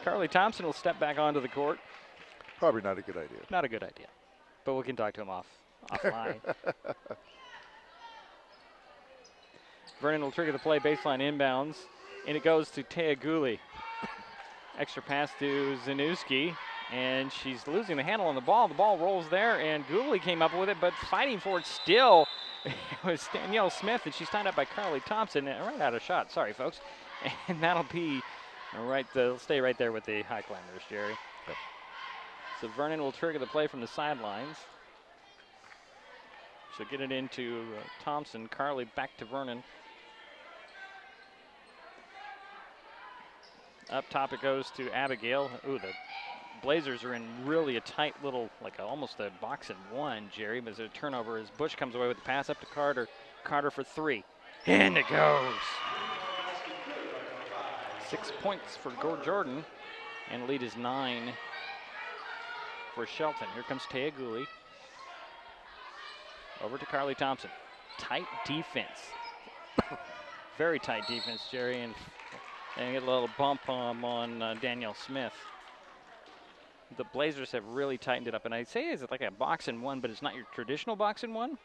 Carly Thompson will step back onto the court. Probably not a good idea. Not a good idea, but we can talk to him offline. Vernon will trigger the play, baseline inbounds, and it goes to Taya Gooley. Extra pass to Zanuski. And she's losing the handle on the ball. The ball rolls there, and Gooley came up with it, but fighting for it still was Danielle Smith, and she's tied up by Carly Thompson. Right out of shot. Sorry, folks. And that'll be right. They'll stay right there with the high climbers, Jerry. Yep. So Vernon will trigger the play from the sidelines. She'll get it into Thompson. Carly back to Vernon. Up top it goes to Abigail. Ooh, the Blazers are in really a tight little, like almost a box and one, Jerry. But there's a turnover as Bush comes away with the pass up to Carter. Carter for three. In it goes. 6 points for Jordan. And the lead is 9 for Shelton. Here comes Taya Gooley. Over to Carly Thompson. Tight defense. Very tight defense, Jerry. And get a little bump on Danielle Smith. The Blazers have really tightened it up. And I'd say it's like a box and one, but it's not your traditional box and one,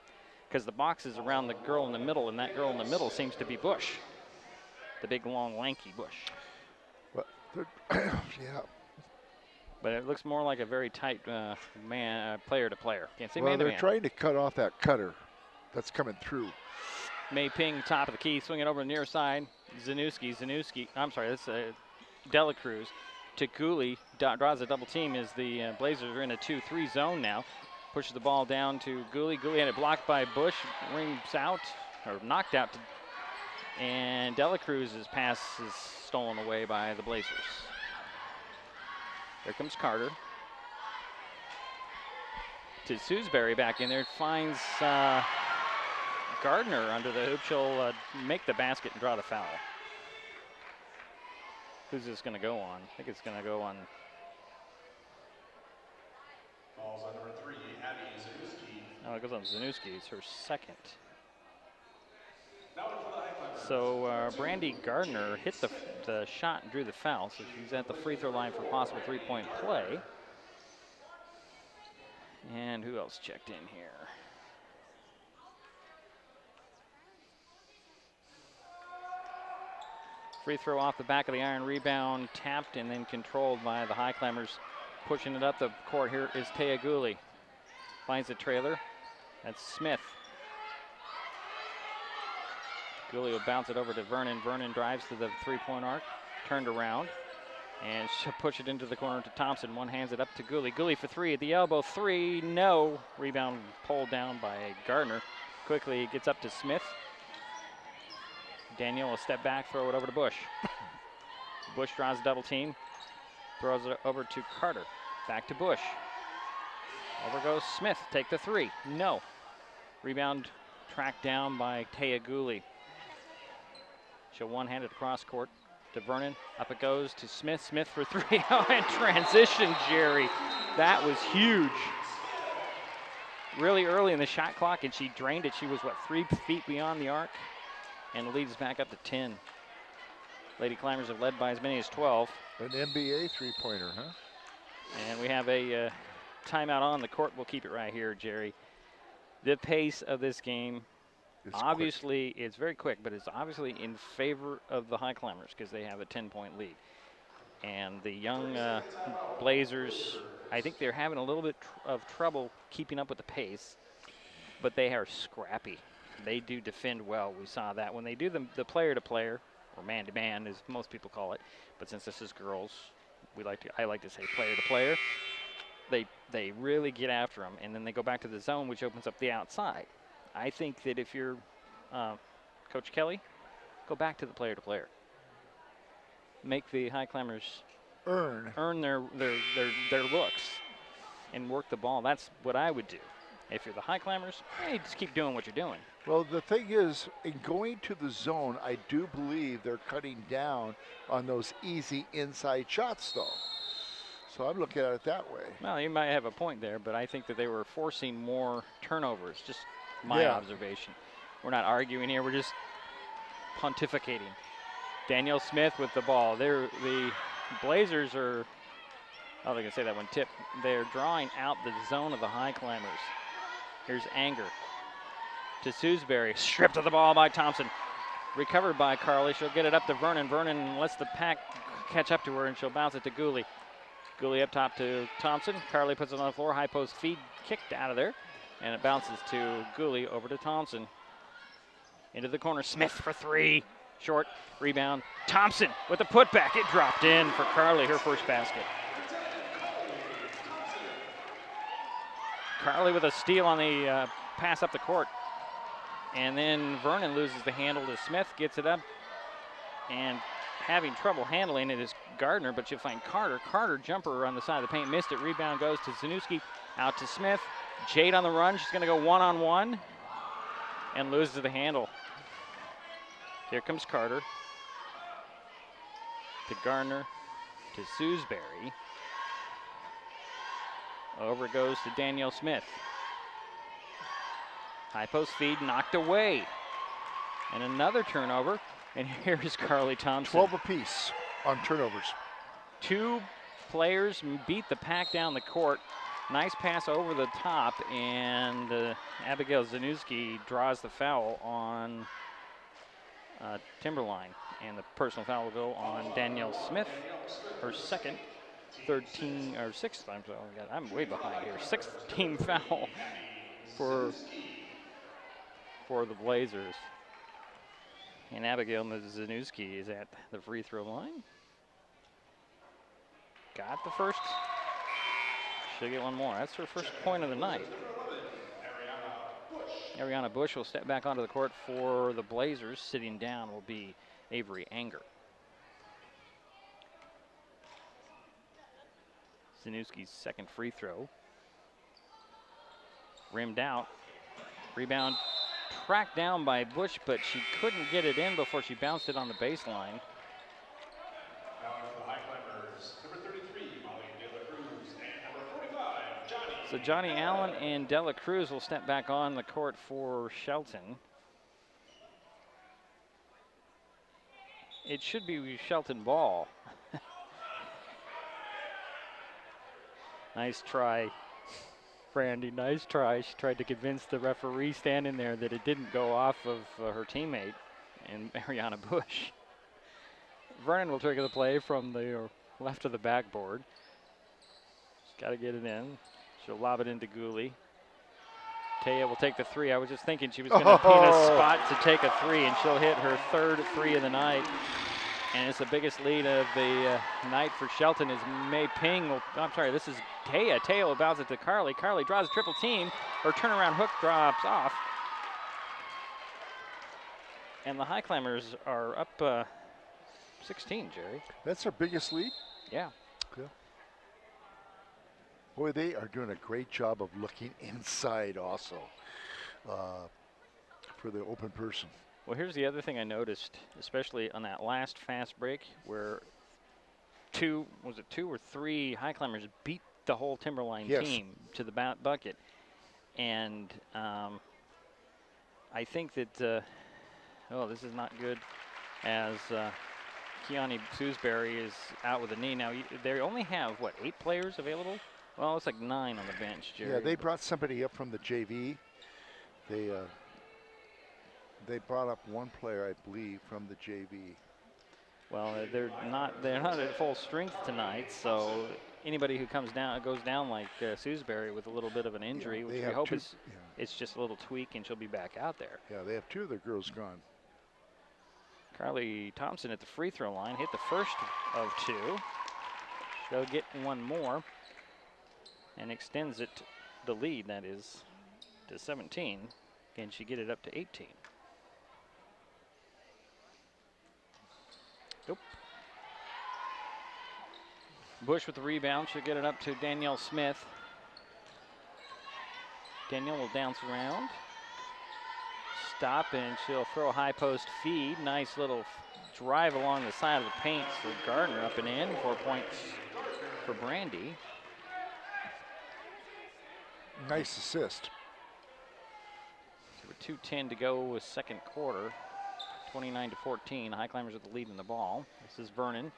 because the box is around the girl in the middle, and that girl in the middle seems to be Bush. The big, long, lanky Bush. Well, yeah. But it looks more like a very tight player to player. Can't say well, man to they're man. trying to cut off that cutter that's coming through. May Ping, top of the key, swing it over the near side. Zanuski, I'm sorry, that's Dela Cruz. To Gooley, draws a double team as the Blazers are in a 2-3 zone now. Pushes the ball down to Gooley. Gooley had it blocked by Bush, rings out, or knocked out. And Dela Cruz's pass is stolen away by the Blazers. Here comes Carter. To Sewsbury back in there. Finds Gardner under the hoop. She'll make the basket and draw the foul. Who's this going to go on? I think it's going to go on. Falls on number 3, Abby Zanuski. Oh, it goes on Zanuski. It's her second. Now for the HIghclimbers. So Brandy Gardner hit the shot and drew the foul. So she's at the free throw line for possible three-point play. And who else checked in here? Free throw off the back of the iron, rebound tapped and then controlled by the HIghclimbers. Pushing it up the court here is Taya Gooley. Finds the trailer. That's Smith. Gooley will bounce it over to Vernon. Vernon drives to the three-point arc, turned around, and she'll push it into the corner to Thompson. One hands it up to Gooley. Gooley for three at the elbow. Three, no. Rebound pulled down by Gardner. Quickly gets up to Smith. Daniel will step back, throw it over to Bush. Bush draws a double team, throws it over to Carter. Back to Bush. Over goes Smith, take the three, no. Rebound tracked down by Taya Gooley. She'll one-hand it across court to Vernon. Up it goes to Smith. Smith for three. Oh, and transition, Jerry. That was huge. Really early in the shot clock, and she drained it. She was, 3 feet beyond the arc? And the lead is back up to 10. Lady Climbers have led by as many as 12. An NBA three-pointer, huh? And we have a timeout on the court. We'll keep it right here, Jerry. The pace of this game, obviously, it's very quick, but it's obviously in favor of the HIghclimbers because they have a 10-point lead. And the young Blazers, I think they're having a little bit of trouble keeping up with the pace, but they are scrappy. They do defend well. We saw that when they do the player-to-player, or man-to-man, as most people call it. But since this is girls, I like to say player-to-player. They really get after them, and then they go back to the zone, which opens up the outside. I think that if you're Coach Kelly, go back to the player-to-player. Make the HIghclimbers earn their looks and work the ball. That's what I would do. If you're the HIghclimbers, hey, just keep doing what you're doing. Well, the thing is, in going to the zone, I do believe they're cutting down on those easy inside shots, though. So I'm looking at it that way. Well, you might have a point there, but I think that they were forcing more turnovers. Just my observation. We're not arguing here. We're just pontificating. Danielle Smith with the ball. The Blazers are, oh, they can say that one tip. They're drawing out the zone of the HIghclimbers. Here's Anger to Sewsbury. Stripped of the ball by Thompson. Recovered by Carly. She'll get it up to Vernon. Vernon lets the pack catch up to her, and she'll bounce it to Gooley. Gooley up top to Thompson. Carly puts it on the floor. High post feed kicked out of there. And it bounces to Gooley over to Thompson. Into the corner. Smith for three. Short. Rebound. Thompson with the putback. It dropped in for Carly, her first basket. Carly with a steal on the pass up the court. And then Vernon loses the handle to Smith. Gets it up. And having trouble handling it is Gardner, but you'll find Carter. Carter, jumper on the side of the paint, missed it. Rebound goes to Zanussi, out to Smith. Jade on the run. She's going to go one-on-one and loses the handle. Here comes Carter. To Gardner, to Sewsbury. Over it goes to Danielle Smith. High post feed knocked away. And another turnover. And here's Carly Thompson. 12 apiece on turnovers. Two players beat the pack down the court. Nice pass over the top, and Abigail Zanussi draws the foul on Timberline. And the personal foul will go on Danielle Smith, her second, sixth, I'm way behind here. Sixth team foul for the Blazers. And Abigail Zanussi is at the free throw line. Got the first. She'll get one more. That's her first point of the night. Ariana Bush will step back onto the court for the Blazers. Sitting down will be Avery Anger. Zanuski's second free throw. Rimmed out. Rebound tracked down by Bush, but she couldn't get it in before she bounced it on the baseline. So Johnny Allen and Dela Cruz will step back on the court for Shelton. It should be Shelton ball. Nice try, Brandy, nice try. She tried to convince the referee standing there that it didn't go off of her teammate and Ariana Bush. Vernon will trigger the play from the left of the backboard. She's got to get it in. She'll lob it into Gooley. Taya will take the three. I was just thinking she was going to pin a spot to take a three, and she'll hit her third three of the night. And it's the biggest lead of the night for Shelton is Mei Ping. This is Taya. Taya will bounce it to Carly. Carly draws a triple team. Her turnaround hook drops off. And the HIghclimbers are up 16, Jerry. That's our biggest lead? Yeah. Yeah. Boy, they are doing a great job of looking inside also for the open person. Well, here's the other thing I noticed, especially on that last fast break where two or three HIghclimbers beat the whole Timberline team to the bucket. And I think that, this is not good, as Keani Sewsbury is out with a knee. Now, they only have, 8 players available? Well, it's like 9 on the bench, Jerry. Yeah, they brought somebody up from the JV. They brought up one player, I believe, from the JV. Well, they're not at full strength tonight, so anybody who goes down like Sewsbury with a little bit of an injury, which we hope it's just a little tweak and she'll be back out there. Yeah, they have 2 of their girls gone. Carly Thompson at the free throw line hit the first of 2. She'll get one more and extends it, the lead, that is, to 17. Can she get it up to 18? Nope. Bush with the rebound. She'll get it up to Danielle Smith. Danielle will bounce around. Stop, and she'll throw a high post feed. Nice little drive along the side of the paint for Gardner, up and in. 4 points for Brandy. Nice assist. So with 2:10 to go with second quarter. 29-14. HIghclimbers with the lead in the ball. This is Vernon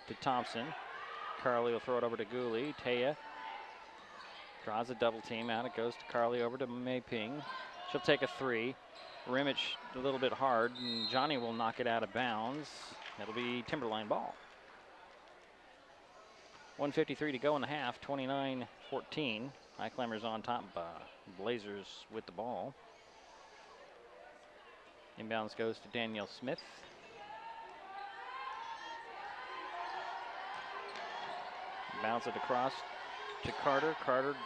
to Thompson. Carly will throw it over to Gooley. Taya draws a double team out. It goes to Carly over to Mei Ping. She'll take a 3. Rimich a little bit hard, and Johnny will knock it out of bounds. That'll be Timberline ball. 1:53 to go in the half, 29-14. HIghclimbers on top, Blazers with the ball. Inbounds goes to Danielle Smith. Bounce it across to Carter. Carter,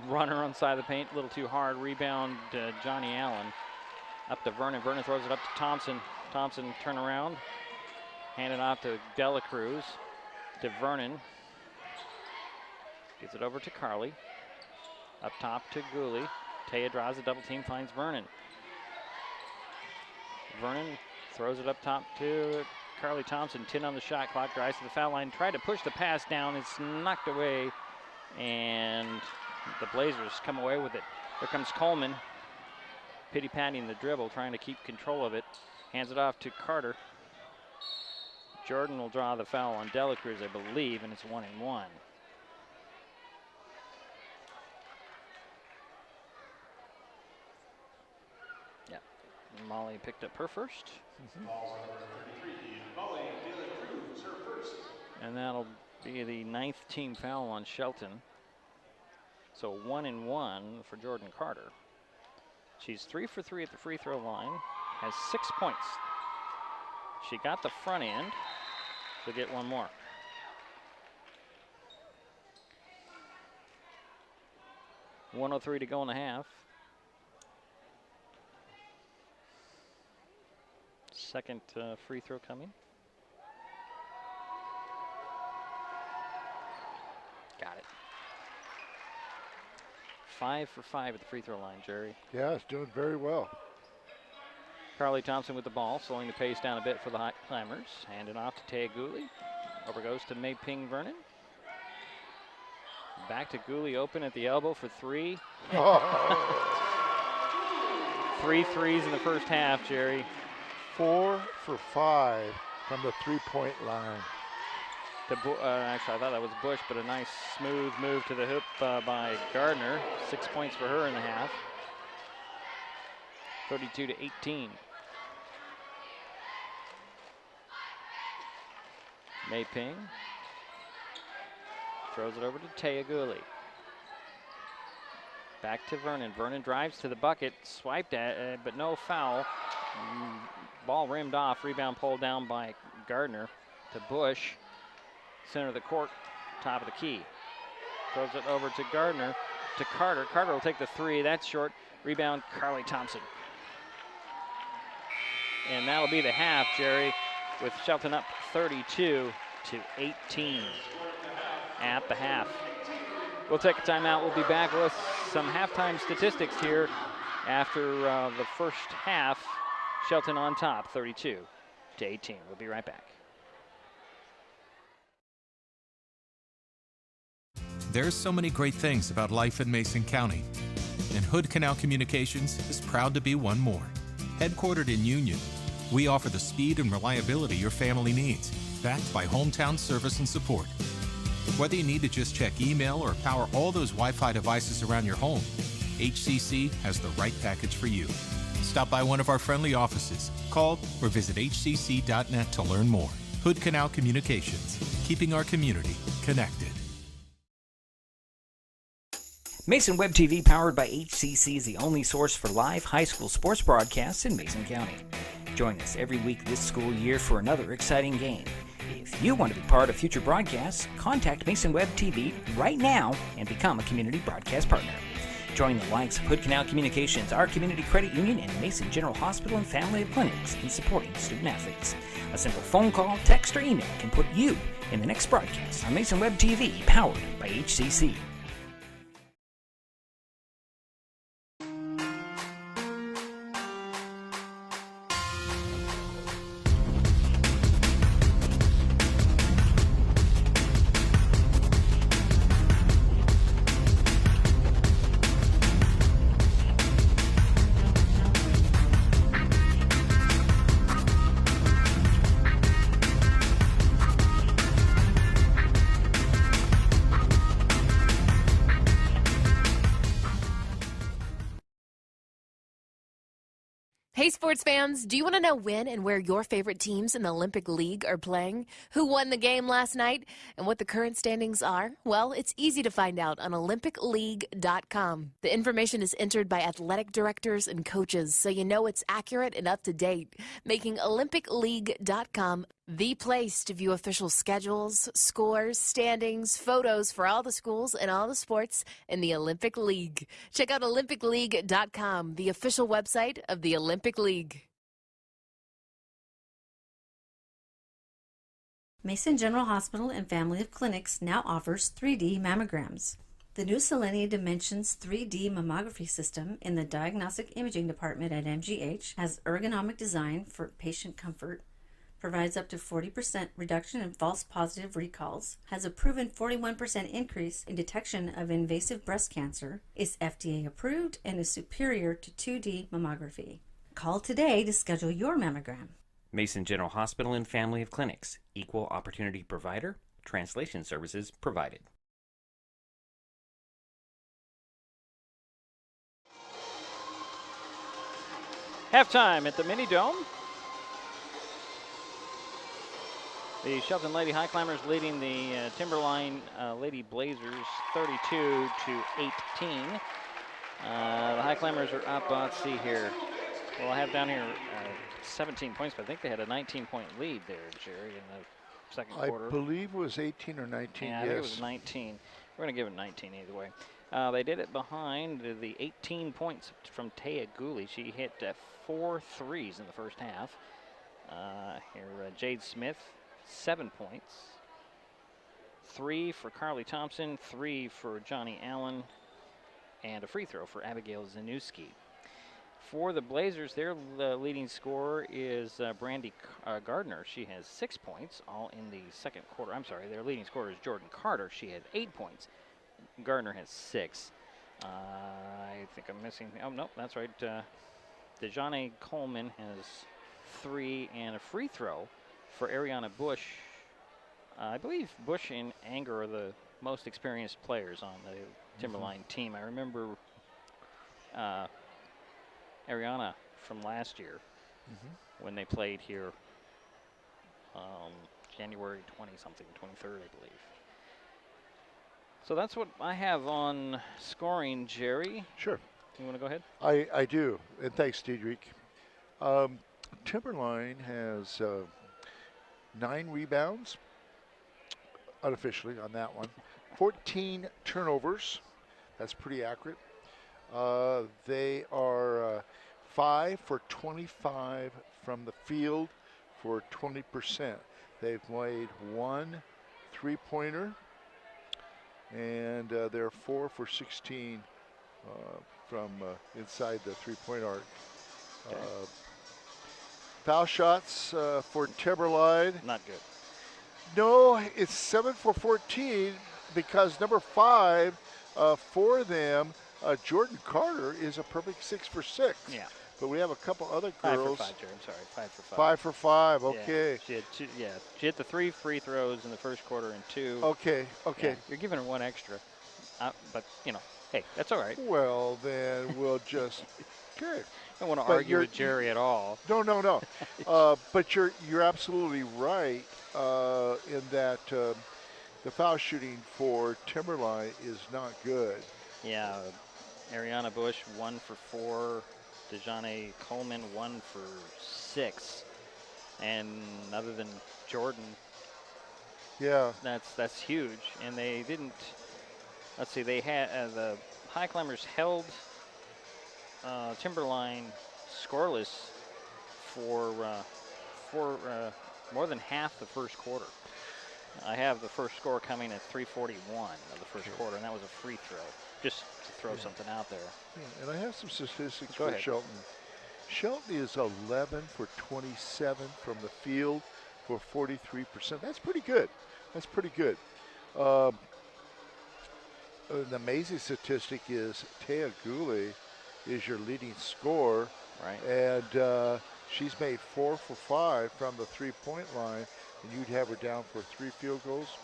runner on the side of the paint, a little too hard. Rebound, Johnny Allen. Up to Vernon. Vernon throws it up to Thompson. Thompson turn around. Hand it off to Dela Cruz. To Vernon. Gets it over to Carly. Up top to Gooley. Taya draws a double team, finds Vernon. Vernon throws it up top to Carly Thompson. 10 on the shot clock. Drives to the foul line. Tried to push the pass down. It's knocked away. And the Blazers come away with it. Here comes Coleman. Pity-patting the dribble, trying to keep control of it. Hands it off to Carter. Jordan will draw the foul on Dela Cruz, I believe, and it's 1-1. Yeah, Molly picked up her first. And that'll be the 9th team foul on Shelton. So 1-1 for Jordan Carter. She's 3 for 3 at the free throw line, has 6 points. She got the front end. She'll get one more. .103 to go in the half. Second free throw coming. Got it. 5 for 5 at the free throw line, Jerry. Yeah, it's doing very well. Carly Thompson with the ball, slowing the pace down a bit for the HIghclimbers. Hand it off to Taya Gooley. Over goes to May Ping Vernon. Back to Gooley, open at the elbow for 3. 3 threes in the first half, Jerry. 4 for 5 from the three-point line. Actually, I thought that was Bush, but a nice smooth move to the hoop by Gardner. 6 points for her in the half. 32-18. May Ping throws it over to Taya Gooley. Back to Vernon. Vernon drives to the bucket, swiped at, but no foul. Ball rimmed off. Rebound pulled down by Gardner to Bush. Center of the court, top of the key. Throws it over to Gardner, to Carter. Carter will take the 3. That's short. Rebound, Carly Thompson. And that'll be the half, Jerry, with Shelton up 32-18 at the half. We'll take a timeout. We'll be back with some halftime statistics here after the first half. Shelton on top, 32-18. We'll be right back. There's so many great things about life in Mason County, and Hood Canal Communications is proud to be one more. Headquartered in Union, we offer the speed and reliability your family needs, backed by hometown service and support. Whether you need to just check email or power all those Wi-Fi devices around your home, HCC has the right package for you. Stop by one of our friendly offices, call, or visit hcc.net to learn more. Hood Canal Communications, keeping our community connected. Mason Web TV, powered by HCC, is the only source for live high school sports broadcasts in Mason County. Join us every week this school year for another exciting game. If you want to be part of future broadcasts, contact Mason Web TV right now and become a community broadcast partner. Join the likes of Hood Canal Communications, our community credit union, and Mason General Hospital and Family of Clinics in supporting student athletes. A simple phone call, text, or email can put you in the next broadcast on Mason Web TV, powered by HCC. Hey sports fans, do you want to know when and where your favorite teams in the Olympic League are playing? Who won the game last night? And what the current standings are? Well, it's easy to find out on OlympicLeague.com. The information is entered by athletic directors and coaches, so you know it's accurate and up to date, making OlympicLeague.com the place to view official schedules, scores, standings, photos for all the schools and all the sports in the Olympic League. Check out OlympicLeague.com, the official website of the Olympic League. Mason General Hospital and Family of Clinics now offers 3D mammograms. The new Selenia Dimensions 3D mammography system in the Diagnostic Imaging Department at MGH has ergonomic design for patient comfort, provides up to 40% reduction in false positive recalls, has a proven 41% increase in detection of invasive breast cancer, is FDA approved, and is superior to 2D mammography. Call today to schedule your mammogram. Mason General Hospital and Family of Clinics, equal opportunity provider, translation services provided. Halftime at the Mini Dome. The Shelton Lady High Climbers leading the Timberline Lady Blazers 32-18. The High Climbers are up, let's see here. Well, I have down here 17 points, but I think they had a 19-point lead there, Jerry, in the second quarter. I believe it was 18 or 19, yeah, I think it was 19. We're going to give it 19 either way. They did it behind the 18 points from Taya Gooley. She hit 4 threes in the first half. Jade Smith, 7 points. 3 for Carly Thompson, 3 for Johnny Allen, and a free throw for Abigail Zanuski. For the Blazers, their leading scorer is Brandy Gardner. She has 6 points, all in the second quarter. I'm sorry, their leading scorer is Jordan Carter. She had 8 points. Gardner has 6. I think I'm missing. Oh, no, that's right. Dejane Coleman has 3 and a free throw for Ariana Bush. I believe Bush and Anger are the most experienced players on the Timberline team. I remember Ariana from last year when they played here January 20-something, 23rd, I believe. So that's what I have on scoring, Jerry. Sure. You want to go ahead? I do, and thanks, Diedrich. Timberline has 9 rebounds, unofficially on that one. 14 turnovers. That's pretty accurate. They are 5 for 25 from the field for 20%. They've made 1 3-pointer, and they're 4 for 16 from inside the 3-point arc. Okay. Foul shots for Timberline. Not good. No, it's 7 for 14 because number 5 for them, Jordan Carter, is a perfect 6 for 6. Yeah. But we have a couple other 5 girls. for 5, Jerry. I'm sorry, 5 for 5. 5 for 5. Okay. Yeah, she had 2, she hit the 3 free throws in the first quarter and 2. Okay. Yeah, you're giving her 1 extra, but you know, hey, that's all right. Well, then we'll just. Okay. I don't want to argue with Jerry at all. No. But you're absolutely right in that the foul shooting for Timberline is not good. Yeah, Ariana Bush 1 for 4, Dejane Coleman 1 for 6, and other than Jordan, yeah, that's huge. And they didn't. Let's see, they had the High Climbers held Timberline scoreless for more than half the first quarter. I have the first score coming at 3:41 of the first quarter, and that was a free throw, just to throw something out there. Yeah, and I have some statistics Go for ahead. Shelton. Shelton is 11 for 27 from the field for 43%. That's pretty good. That's pretty good. An amazing statistic is Taya Gooley is your leading scorer. Right. And she's made 4 for 5 from the 3-point line, and you'd have her down for 3 field goals?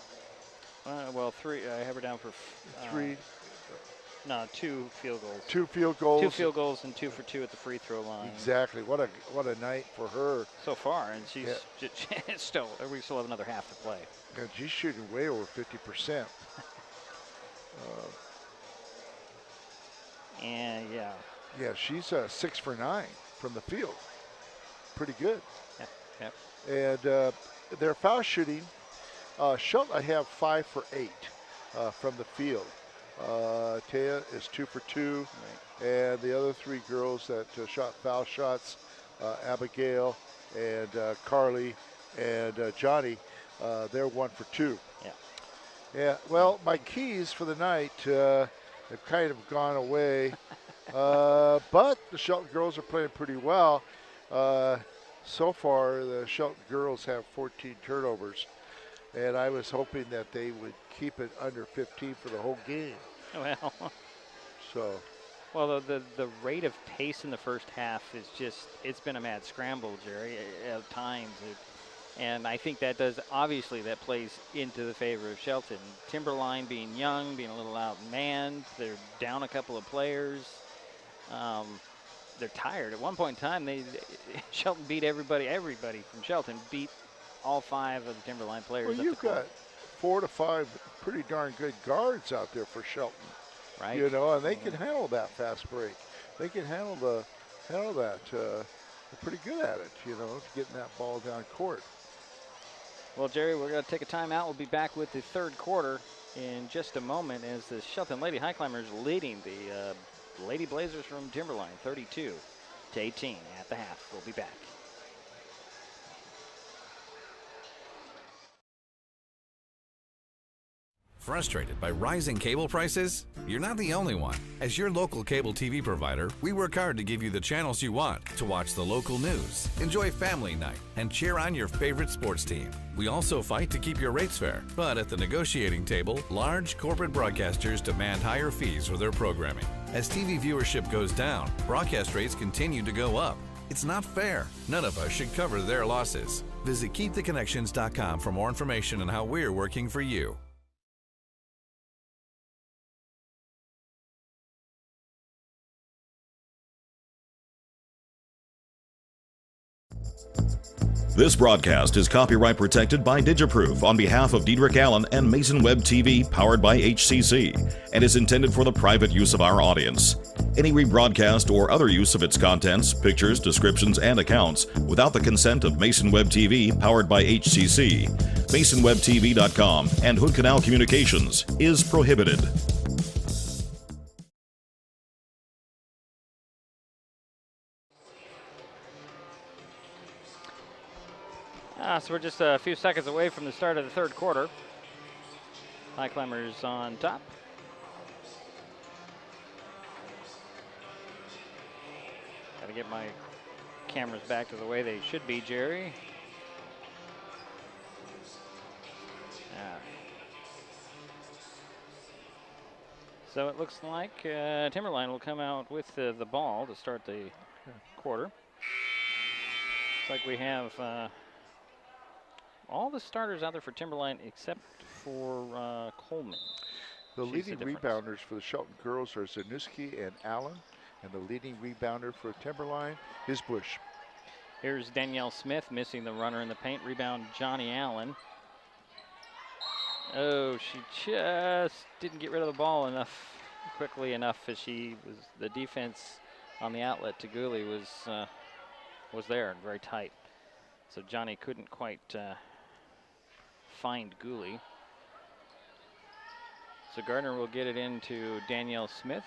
Well, 3. I have her down for 3. No, 2 field goals. 2 field goals. 2 field goals and 2 for 2 at the free throw line. Exactly. What a night for her so far, and she's still. We still have another half to play. And she's shooting way over 50%. And yeah. Yeah, she's 6 for 9 from the field. Pretty good. Yep. And their foul shooting, Shelton, I have 5 for 8 from the field. Taya is 2 for 2. Right. And the other 3 girls that shot foul shots, Abigail and Carly and Johnny, they're 1 for 2. Yeah. Yeah, well, my keys for the night have kind of gone away. But the Shelton girls are playing pretty well. So far, the Shelton girls have 14 turnovers. And I was hoping that they would keep it under 15 for the whole game. Well. So. Well, the rate of pace in the first half is just, it's been a mad scramble, Jerry, at times. And I think that obviously that plays into the favor of Shelton. Timberline being young, being a little outmanned. They're down a couple of players. They're tired. At one point in time, Shelton beat everybody from Shelton beat all 5 of the Timberline players. Well, you've got 4 to 5 pretty darn good guards out there for Shelton. Right. You know, and they can handle that fast break. They can handle that. They're pretty good at it, you know, getting that ball down court. Well, Jerry, we're going to take a timeout. We'll be back with the third quarter in just a moment as the Shelton Lady HighClimbers leading the Lady Blazers from Timberline 32-18 at the half. We'll be back. Frustrated by rising cable prices? You're not the only one. As your local cable TV provider, we work hard to give you the channels you want to watch the local news, enjoy family night, and cheer on your favorite sports team. We also fight to keep your rates fair, but at the negotiating table, large corporate broadcasters demand higher fees for their programming. As TV viewership goes down, broadcast rates continue to go up. It's not fair. None of us should cover their losses. Visit KeepTheConnections.com for more information on how we're working for you. This broadcast is copyright protected by Digiproof on behalf of Diedrich Allen and Mason Web TV, powered by HCC, and is intended for the private use of our audience. Any rebroadcast or other use of its contents, pictures, descriptions, and accounts without the consent of Mason Web TV, powered by HCC, MasonWebTV.com, and Hood Canal Communications is prohibited. So we're just a few seconds away from the start of the third quarter. HighClimbers on top. Got to get my cameras back to the way they should be, Jerry. So it looks like Timberline will come out with the ball to start the quarter. Looks like we have all the starters out there for Timberline except for Coleman. The leading rebounders for the Shelton girls are Zanuski and Allen, and the leading rebounder for Timberline is Bush. Here's Danielle Smith missing the runner in the paint. Rebound, Johnny Allen. Oh, she just didn't get rid of the ball quickly enough as the defense on the outlet to Gooley was there and very tight. So Johnny couldn't quite find Gooley. So Gardner will get it into Danielle Smith.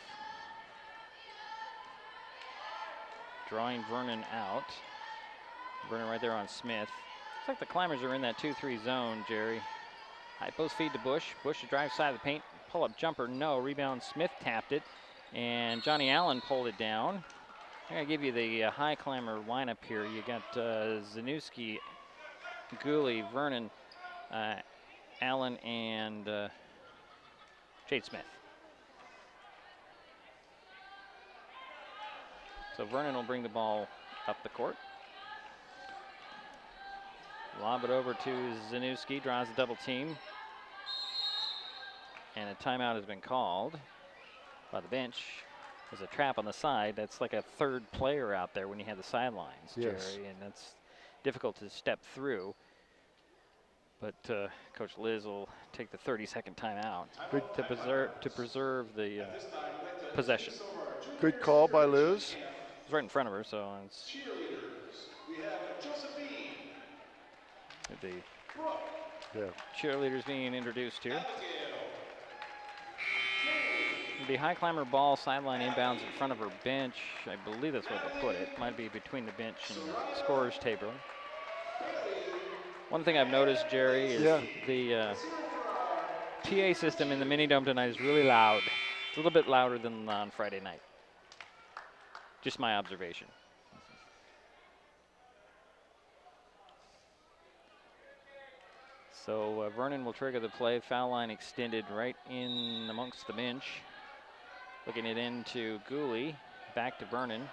Drawing Vernon out. Vernon right there on Smith. Looks like the Climbers are in that 2-3 zone, Jerry. High post feed to Bush. Bush to drive side of the paint. Pull up jumper, no. Rebound, Smith tapped it. And Johnny Allen pulled it down. I'm going to give you the high climber lineup here. You got Zanuski, Gooley, Vernon, Allen, and Jade Smith. So Vernon will bring the ball up the court. Lob it over to Zanuski, draws a double team. And a timeout has been called. by the bench. There's a trap on the side. That's like a third player out there when you have the sidelines, Yes. Jerry, and that's difficult to step through. But Coach Liz will take the 30-second timeout to preserve the possession. Good call by Liz. It's right in front of her, so it's Cheerleaders, we have Josephine. The cheerleaders being introduced here. The high climber ball sideline inbounds in front of her bench. I believe that's where they put it. Might be between the bench and the scorer's table. One thing I've noticed, Jerry, is the PA system in the mini dome tonight is really loud. It's a little bit louder than on Friday night. Just my observation. So Vernon will trigger the play. Foul line extended right in amongst the bench. Looking it into Gooley. Back to Vernon.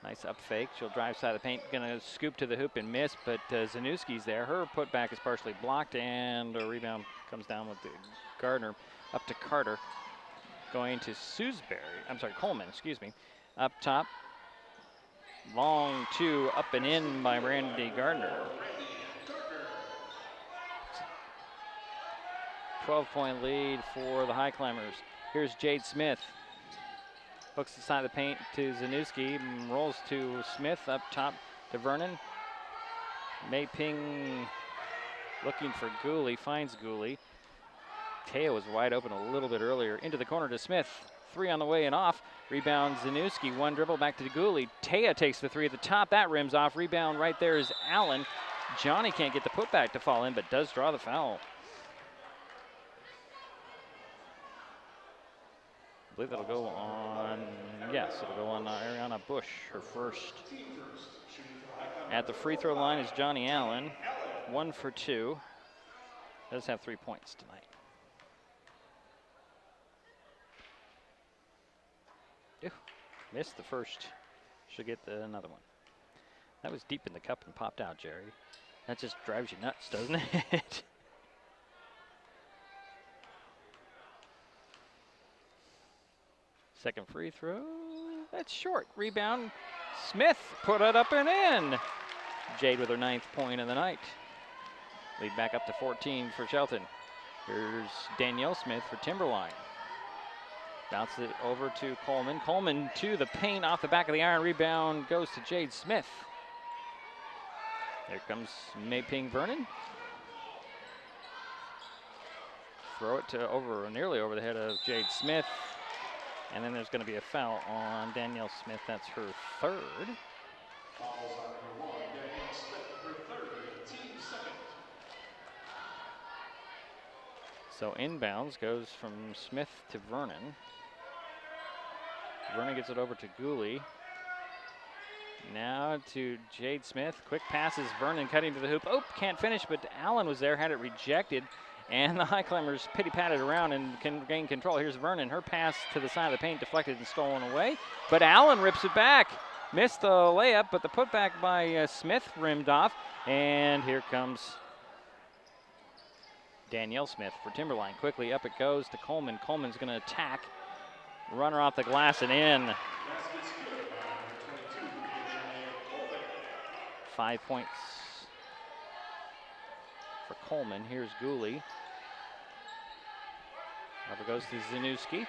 Nice up fake. She'll drive side of the paint. Gonna scoop to the hoop and miss, but Zanuski's there. Her putback is partially blocked, and a rebound comes down with the Gardner up to Carter. Going to Coleman, excuse me. Up top. Long two, up and in by Brandy Gardner. 12-point lead for the High Climbers. Here's Jade Smith. Hooks the side of the paint to Zanuski. Rolls to Smith up top to Vernon. Mei Ping looking for Gooley. Finds Gooley. Teo was wide open a little bit earlier. Into the corner to Smith. Three on the way and off. Rebound Zanuski. One dribble back to Gooley. Teo takes the three at the top. That rims off. Rebound right there is Allen. Johnny can't get the putback to fall in, but does draw the foul. I believe that'll go on, yes, it'll go on Ariana Bush, her first. At the free throw line is Johnny Allen, 1 for 2. Does have 3 points tonight. Missed the first, should get another one. That was deep in the cup and popped out, Jerry. That just drives you nuts, doesn't it? Second free throw, that's short. Rebound, Smith put it up and in. Jade with her 9th point of the night. Lead back up to 14 for Shelton. Here's Danielle Smith for Timberline. Bounce it over to Coleman. Coleman to the paint off the back of the iron. Rebound goes to Jade Smith. There comes Mei Ping Vernon. Throw it to nearly over the head of Jade Smith. And then there's going to be a foul on Danielle Smith. That's her 3rd. Fouls on number 1, Danielle Smith, her 3rd, team 2nd. So inbounds goes from Smith to Vernon. Vernon gets it over to Gooley. Now to Jade Smith. Quick passes. Vernon cutting to the hoop. Oh, can't finish, but Allen was there, had it rejected. And the High Climbers pity-patted around and can gain control. Here's Vernon. Her pass to the side of the paint deflected and stolen away. But Allen rips it back. Missed the layup, but the putback by Smith rimmed off. And here comes Danielle Smith for Timberline. Quickly up it goes to Coleman. Coleman's going to attack. Runner off the glass and in. 5 points for Coleman. Here's Gooley. Over goes to Zanuski.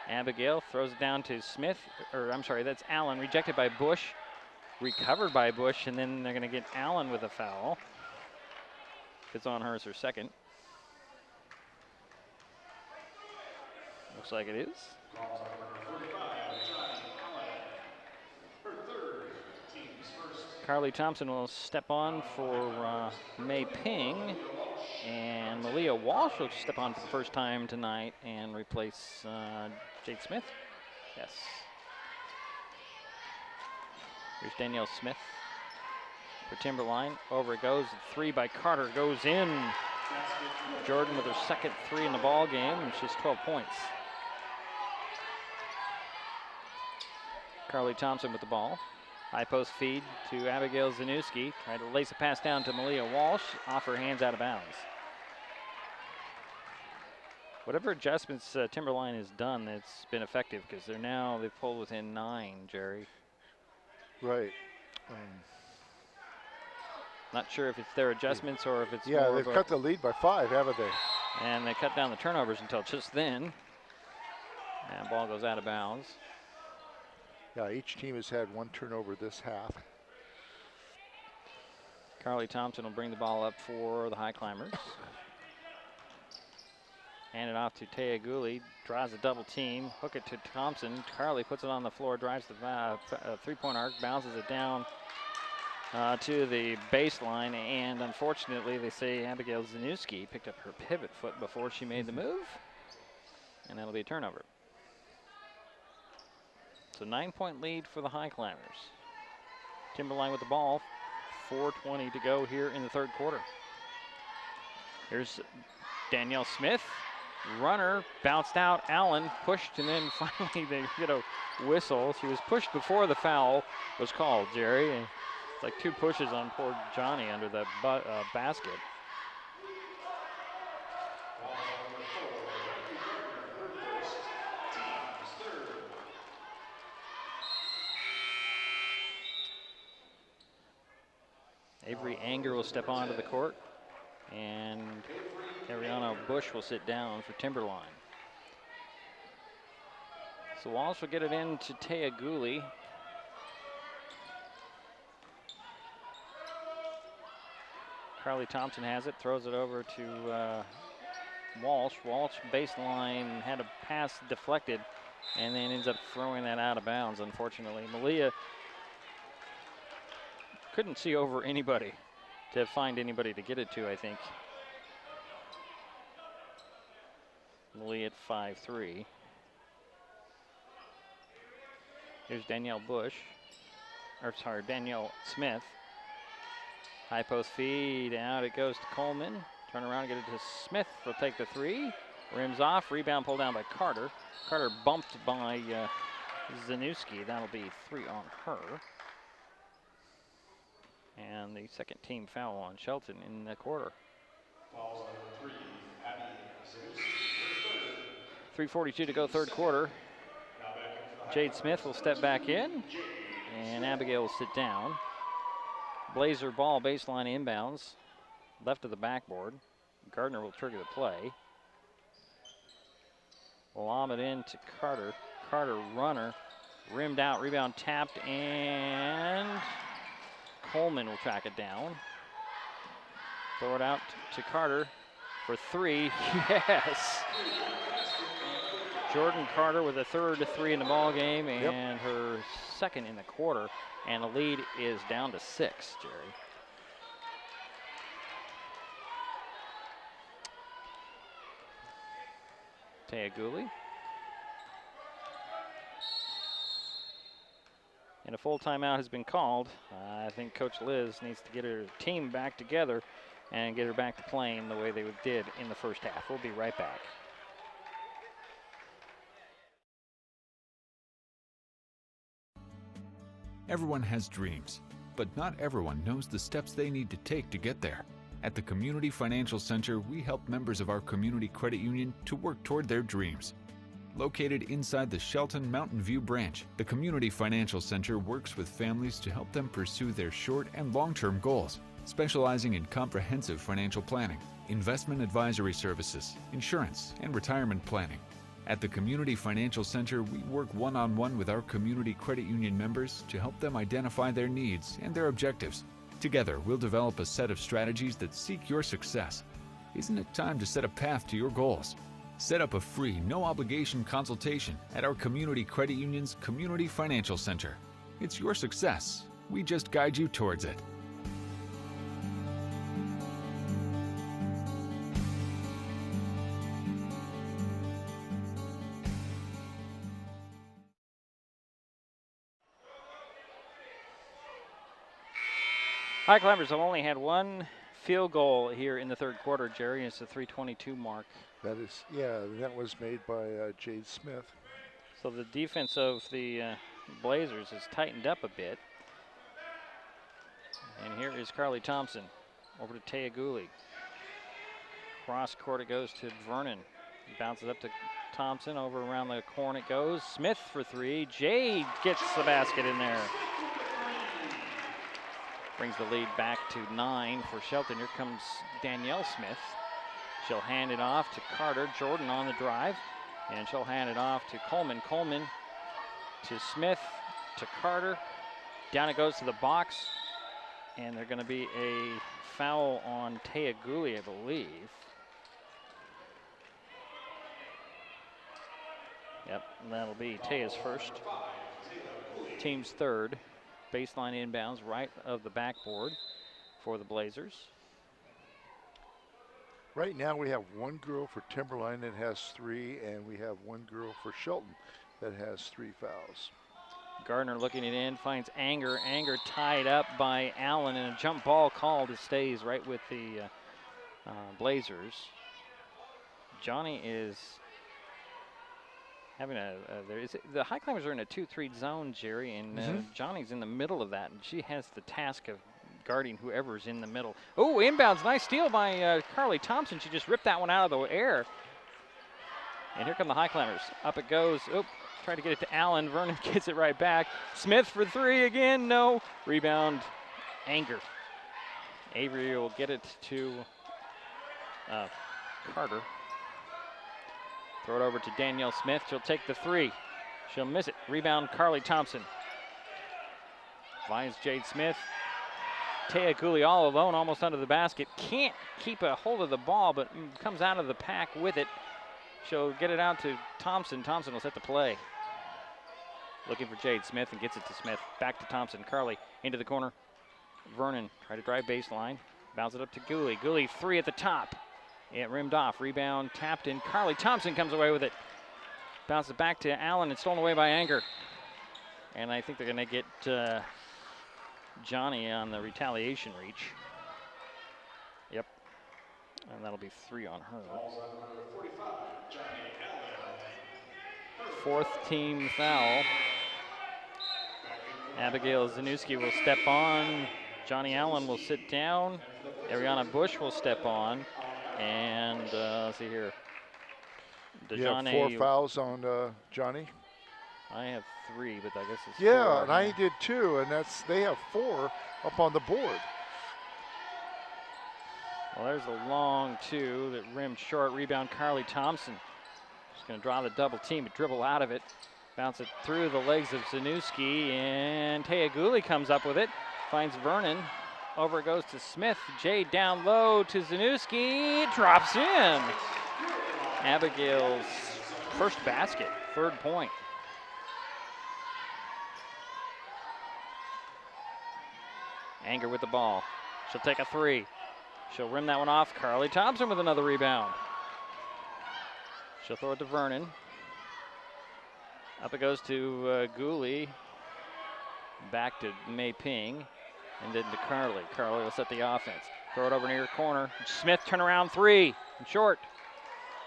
Abigail throws it down to Smith, that's Allen, rejected by Bush, recovered by Bush, and then they're going to get Allen with a foul. If it's on her, it's her 2nd. Looks like it is. Carly Thompson will step on for Mei Ping, and Malia Walsh will step on for the first time tonight and replace Jade Smith. Yes. Here's Danielle Smith for Timberline. Over it goes. The 3 by Carter goes in. Jordan with her 2nd 3 in the ball game, and she's 12 points. Carly Thompson with the ball. High post feed to Abigail Zanuski. Tried to lace a pass down to Malia Walsh. Off her hands, out of bounds. Whatever adjustments Timberline has done, it's been effective because they've pulled within 9, Jerry. Right. Not sure if it's their adjustments or if it's yeah, more they've of cut the lead by 5, haven't they? And they cut down the turnovers until just then. And ball goes out of bounds. Yeah, each team has had 1 turnover this half. Carly Thompson will bring the ball up for the Highclimbers. Hand it off to Taya Gooley, draws a double team, hook it to Thompson. Carly puts it on the floor, drives the three-point arc, bounces it down to the baseline, and unfortunately they say Abigail Zanuski picked up her pivot foot before she made the move, and that'll be a turnover. So 9-point lead for the Highclimbers. Timberline with the ball, 4:20 to go here in the third quarter. Here's Danielle Smith. Runner bounced out, Allen pushed, and then finally they get a whistle. She was pushed before the foul was called, Jerry. And it's like 2 pushes on poor Johnny under the basket. Avery Anger will step onto the court, and Ariana Bush will sit down for Timberline. So Walsh will get it in to Taya Gooley. Carly Thompson has it, throws it over to Walsh. Walsh baseline, had a pass deflected, and then ends up throwing that out of bounds, unfortunately. Malia couldn't see over anybody to find anybody to get it to, I think. Malia at 5'3". Here's Danielle Smith. High post feed, out it goes to Coleman. Turn around and get it to Smith. Will take the 3. Rims off, rebound pulled down by Carter. Carter bumped by Zanuski. That'll be 3 on her. And the second team foul on Shelton in the quarter. Foul number 3, Abby Zanuski. 3:42 to go, third quarter. Jade Smith will step back in, and Abigail will sit down. Blazer ball baseline inbounds, left of the backboard. Gardner will trigger the play. Lob it in to Carter. Carter runner, rimmed out, rebound tapped, and Coleman will track it down. Throw it out to Carter for 3. Yes! Jordan Carter with a third 3 in the ball game and her second in the quarter, and the lead is down to 6, Jerry. Taya Gooley. And a full timeout has been called. I think Coach Liz needs to get her team back together and get her back to playing the way they did in the first half. We'll be right back. Everyone has dreams, but not everyone knows the steps they need to take to get there. At the Community Financial Center, we help members of our community credit union to work toward their dreams. Located inside the Shelton Mountain View branch, the Community Financial Center works with families to help them pursue their short and long-term goals, specializing in comprehensive financial planning, investment advisory services, insurance, and retirement planning. At the Community Financial Center, we work one-on-one with our community credit union members to help them identify their needs and their objectives. Together, we'll develop a set of strategies that seek your success. Isn't it time to set a path to your goals? Set up a free, no-obligation consultation at our community credit union's Community Financial Center. It's your success. We just guide you towards it. Highclimbers have only had 1 field goal here in the third quarter, Jerry. It's the 3:22 mark. That is, yeah, that was made by Jade Smith. So the defense of the Blazers has tightened up a bit. And here is Carly Thompson over to Taya Gooley. Cross court it goes to Vernon. Bounces up to Thompson. Over around the corner it goes. Smith for three. Jade gets the basket in there. Brings the lead back to 9 for Shelton. Here comes Danielle Smith. She'll hand it off to Carter. Jordan on the drive. And she'll hand it off to Coleman. Coleman to Smith, to Carter. Down it goes to the box. And there's going to be a foul on Taya Gooley, I believe. Yep, and that'll be Taya's first. Team's third. Baseline inbounds right of the backboard for the Blazers. Right now we have one girl for Timberline that has 3, and we have one girl for Shelton that has 3 fouls. Gardner looking it in, finds Anger. Anger tied up by Allen, and a jump ball called. It stays right with the Blazers. Johnny is having the High Climbers are in a 2-3 zone, Jerry, and Johnny's in the middle of that, and she has the task of guarding whoever's in the middle. Oh, inbounds, nice steal by Carly Thompson. She just ripped that one out of the air. And here come the High Climbers. Up it goes. Oh, tried to get it to Allen. Vernon gets it right back. Smith for 3 again. No. Rebound, Anger. Avery will get it to Carter. Throw it over to Danielle Smith. She'll take the 3. She'll miss it. Rebound, Carly Thompson. Finds Jade Smith. Taya Gooley all alone, almost under the basket. Can't keep a hold of the ball, but comes out of the pack with it. She'll get it out to Thompson. Thompson will set the play. Looking for Jade Smith and gets it to Smith. Back to Thompson. Carly into the corner. Vernon try to drive baseline. Bounce it up to Gooley. Gooley 3 at the top. It rimmed off. Rebound tapped in. Carly Thompson comes away with it. Bounces back to Allen and stolen away by Anger. And I think they're going to get Johnny on the retaliation reach. Yep. And that'll be 3 on her. 4th team foul. Abigail Zanuski will step on. Johnny Allen will sit down. Ariana Bush will step on. And let's see here. You have 4 fouls on Johnny? I have 3, but I guess it's 4. Yeah, and I I did 2, and they have 4 up on the board. Well, there's a long 2 that rimmed short. Rebound, Carly Thompson. Just going to draw the double team, but dribble out of it. Bounce it through the legs of Zanuski, and Taya Gooley comes up with it. Finds Vernon. Over it goes to Smith. Jade down low to Zanuski. Drops in. Abigail's first basket, 3rd point. Anger with the ball. She'll take a 3. She'll rim that one off. Carly Thompson with another rebound. She'll throw it to Vernon. Up it goes to Gooley. Back to Mei Ping. And then to Carly. Carly will set the offense. Throw it over near corner. Smith turnaround 3. Short.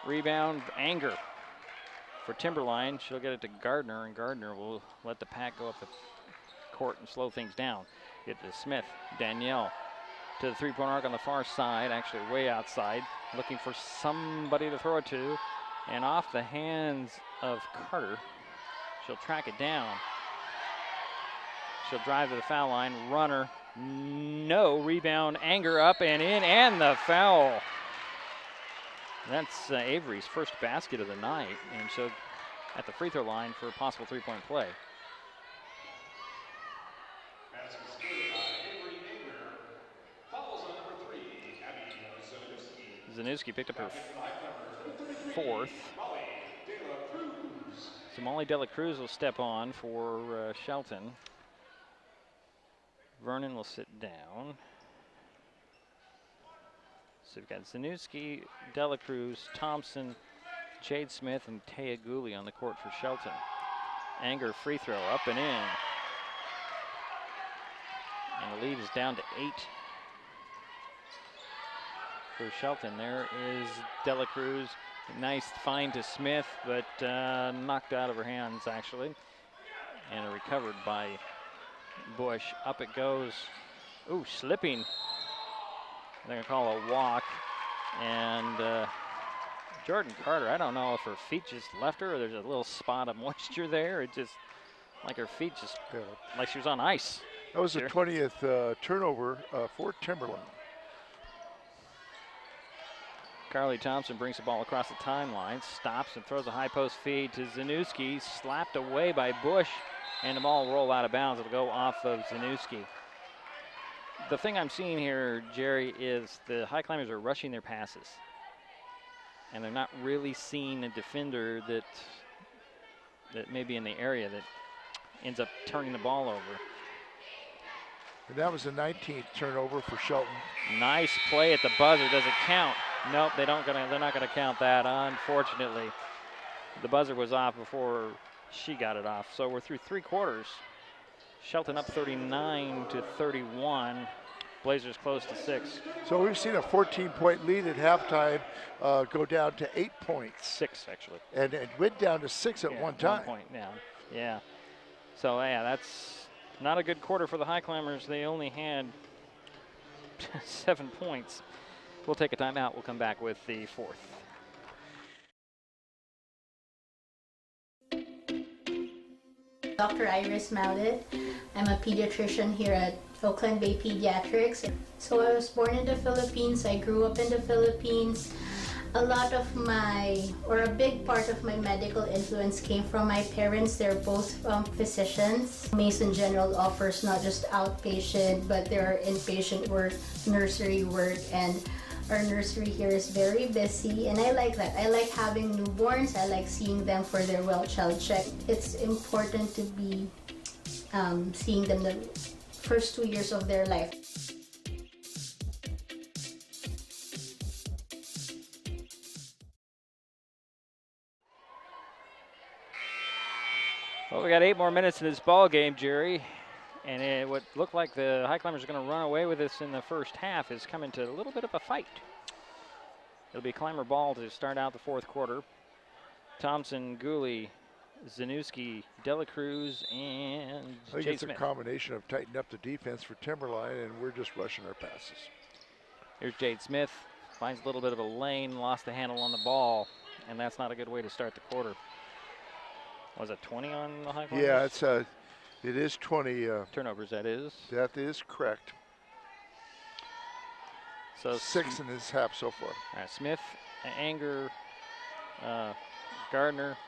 Rebound, Anger. For Timberline, she'll get it to Gardner, and Gardner will let the pack go up the court and slow things down. Get to Smith. Danielle to the 3-point arc on the far side, actually way outside. Looking for somebody to throw it to. And off the hands of Carter. She'll track it down. She'll drive to the foul line. Runner. No. Rebound. Anger up and in. And the foul. That's Avery's first basket of the night. And she'll at the free throw line for a possible 3-point play. Zanuski picked up her 4th. So Molly Dela Cruz will step on for Shelton. Vernon will sit down. So we've got Zanuski, Dela Cruz, Thompson, Jade Smith, and Taya Gooley on the court for Shelton. Anger free throw up and in. And the lead is down to 8 for Shelton. There is Dela Cruz. Nice find to Smith, but knocked out of her hands, actually. And recovered by Bush. Up it goes. Ooh, slipping. They're going to call a walk. And Jordan Carter, I don't know if her feet just left her or there's a little spot of moisture there. It just, like her feet just, like she was on ice. That was the 20th turnover for Timberline. Carly Thompson brings the ball across the timeline, stops and throws a high post feed to Zanuski, slapped away by Bush, and the ball will roll out of bounds. It'll go off of Zanuski. The thing I'm seeing here, Jerry, is the High Climbers are rushing their passes, and they're not really seeing a defender that may be in the area that ends up turning the ball over. And that was the 19th turnover for Shelton. Nice play at the buzzer. Does it count? Nope, they're not gonna count that, unfortunately. The buzzer was off before she got it off. So we're through 3 quarters. Shelton up 39-31. Blazers close to 6. So we've seen a 14-point lead at halftime go down to 8 points. 6, actually. And it went down to 6 at one time. 1 point down, yeah. So, yeah, that's not a good quarter for the High Climbers. They only had 7 points. We'll take a timeout. We'll come back with the 4th. Dr. Iris Maudet. I'm a pediatrician here at Oakland Bay Pediatrics. So I was born in the Philippines. I grew up in the Philippines. A lot of a big part of my medical influence came from my parents. They're both physicians. Mason General offers not just outpatient, but there are inpatient work, nursery work, and our nursery here is very busy, and I like that. I like having newborns. I like seeing them for their well-child check. It's important to be seeing them the first 2 years of their life. Well, we got 8 more minutes in this ball game, Jerry. And what looked like the High Climbers are going to run away with this in the first half is coming to a little bit of a fight. It'll be Climber ball to start out the 4th quarter. Thompson, Gooley, Zanuski, Dela Cruz, and I think Jade it's Smith. a combination of tightening up the defense for Timberline, and we're just rushing our passes. Here's Jade Smith. Finds a little bit of a lane, lost the handle on the ball, and that's not a good way to start the quarter. Was it 20 on the High Climbers? Yeah, it is 20. Turnovers, that is. That is correct. So 6 in this half so far. All right, Smith, Anger, Gardner,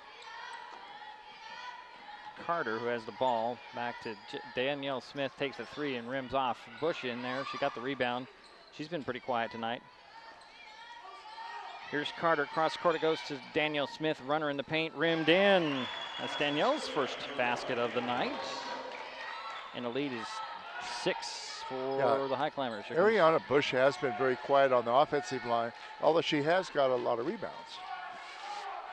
Carter, who has the ball, back to Danielle Smith, takes the 3 and rims off. Bush in there. She got the rebound. She's been pretty quiet tonight. Here's Carter, cross court it goes to Danielle Smith, runner in the paint, rimmed in. That's Danielle's first basket of the night. And the lead is 6 for the High Climbers. Ariana Bush has been very quiet on the offensive line, although she has got a lot of rebounds.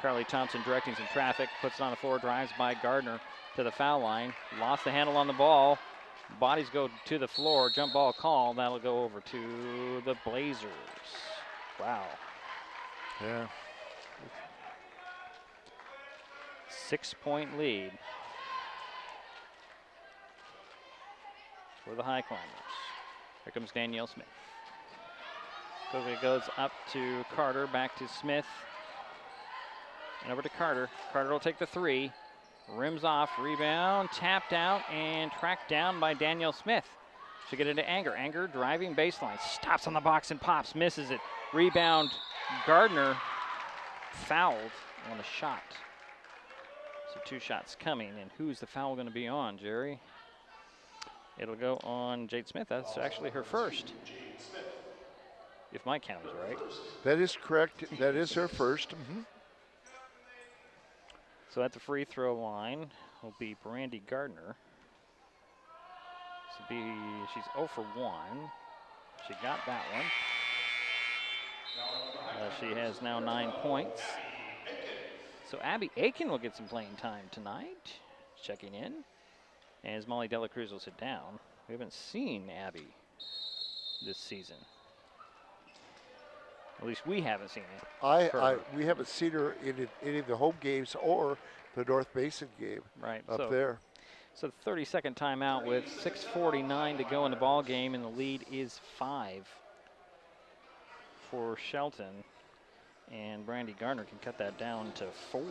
Carly Thompson directing some traffic, puts it on the floor, drives by Gardner to the foul line. Lost the handle on the ball. Bodies go to the floor, jump ball call. That'll go over to the Blazers. Wow. Yeah. 6-point lead for the High Climbers. Here comes Danielle Smith. It goes up to Carter, back to Smith, and over to Carter. Carter will take the 3, rims off, rebound, tapped out, and tracked down by Danielle Smith. She'll get into Anger. Anger driving baseline, stops on the box and pops, misses it. Rebound, Gardner fouled on the shot. So 2 shots coming, and who's the foul going to be on, Jerry? It'll go on Jade Smith. That's actually her first, if my count is right. That is correct. That is her first. So at the free throw line will be Brandy Gardner. She's 0 for 1. She got that one. She has now 9 points. So Abby Aiken will get some playing time tonight. Checking in. As Molly Dela Cruz will sit down. We haven't seen Abby this season. At least we haven't seen it. We haven't seen her in any of the home games or the North Mason game up there. So the 32nd timeout with 6:49 to go in the ball game, and the lead is 5 for Shelton. And Brandy Gardner can cut that down to 4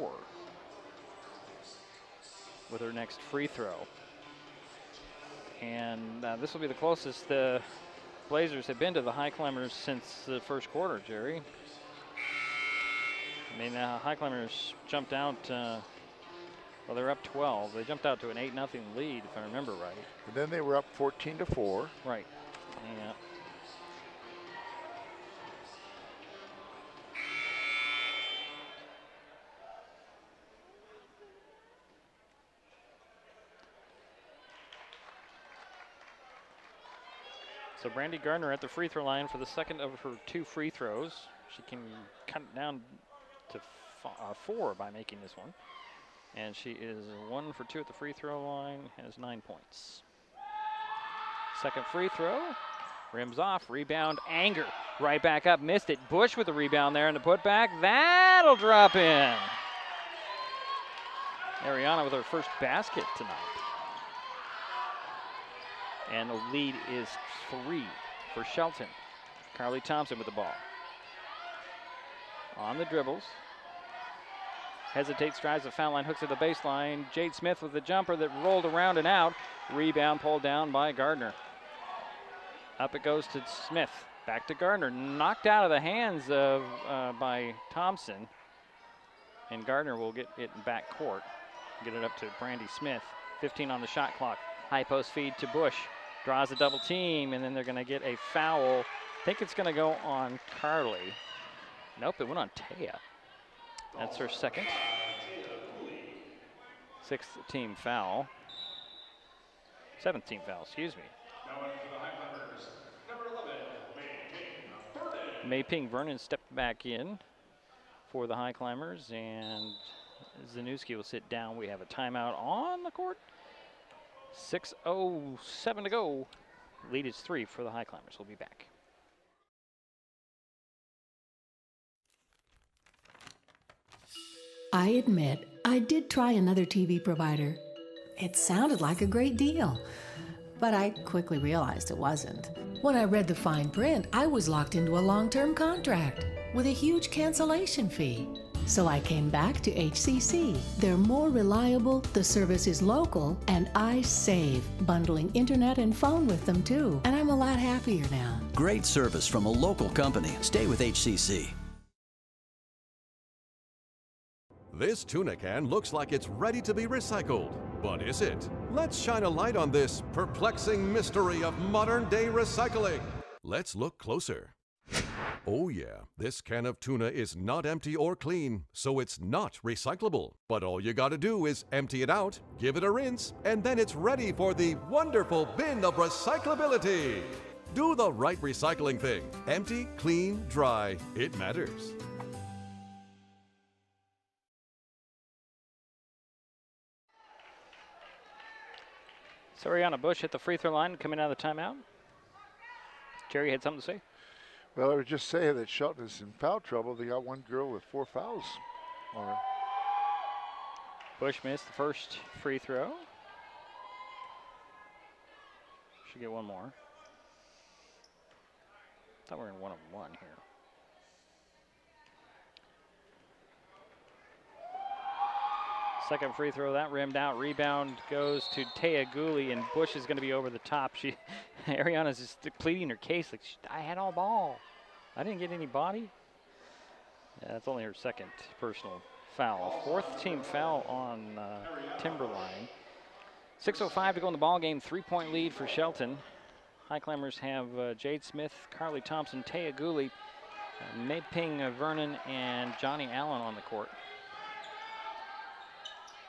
with her next free throw. And this will be the closest the Blazers have been to the Highclimbers since the first quarter, Jerry. I mean, Highclimbers jumped out, well, they're up 12. They jumped out to an 8-0 lead, if I remember right. And then they were up 14-4. Right, yeah. So Brandy Gardner at the free throw line for the second of her 2 free throws. She can cut it down to 4 by making this one. And she is 1 for 2 at the free throw line, has 9 points. Second free throw, rims off, rebound, Anger. Right back up, missed it. Bush with the rebound there and the putback. That'll drop in. Ariana with her first basket tonight. And the lead is 3 for Shelton. Carly Thompson with the ball. On the dribbles. Hesitates, drives the foul line, hooks at the baseline. Jade Smith with the jumper that rolled around and out. Rebound pulled down by Gardner. Up it goes to Smith. Back to Gardner. Knocked out of the hands of by Thompson. And Gardner will get it in back court. Get it up to Brandy Smith. 15 on the shot clock. High post feed to Bush. Draws a double team, and then they're going to get a foul. I think it's going to go on Carly. Nope, it went on Taya. That's her second. 6th team foul. 7th team foul, excuse me. Now in for the Highclimbers, number 11, Mei Ping Vernon. Mei Ping Vernon stepped back in for the Highclimbers, and Zanuski will sit down. We have a timeout on the court. 6:07 to go. Lead is 3 for the Highclimbers. We'll be back. I admit, I did try another TV provider. It sounded like a great deal, but I quickly realized it wasn't. When I read the fine print, I was locked into a long-term contract with a huge cancellation fee. So I came back to HCC. They're more reliable, the service is local, and I save, bundling internet and phone with them too. And I'm a lot happier now. Great service from a local company. Stay with HCC. This tuna can looks like it's ready to be recycled, but is it? Let's shine a light on this perplexing mystery of modern-day recycling. Let's look closer. Oh yeah, this can of tuna is not empty or clean, so it's not recyclable. But all you gotta do is empty it out, give it a rinse, and then it's ready for the wonderful bin of recyclability. Do the right recycling thing. Empty, clean, dry. It matters. So Ariana Bush hit the free throw line coming out of the timeout. Jerry had something to say? Well, I was just saying that Shelton is in foul trouble. They got one girl with 4 fouls on her. Bush missed the first free throw. Should get one more. Thought we were in 1-on-1 here. Second free throw, that rimmed out. Rebound goes to Taya Gooley, and Bush is going to be over the top. Ariana's just pleading her case, like, I had all ball. I didn't get any body. Yeah, that's only her second personal foul. 4th team foul on Timberline. 6:05 to go in the ball game. 3-point lead for Shelton. Highclimbers have Jade Smith, Carly Thompson, Taya Gooley, Mei Ping Vernon, and Johnny Allen on the court.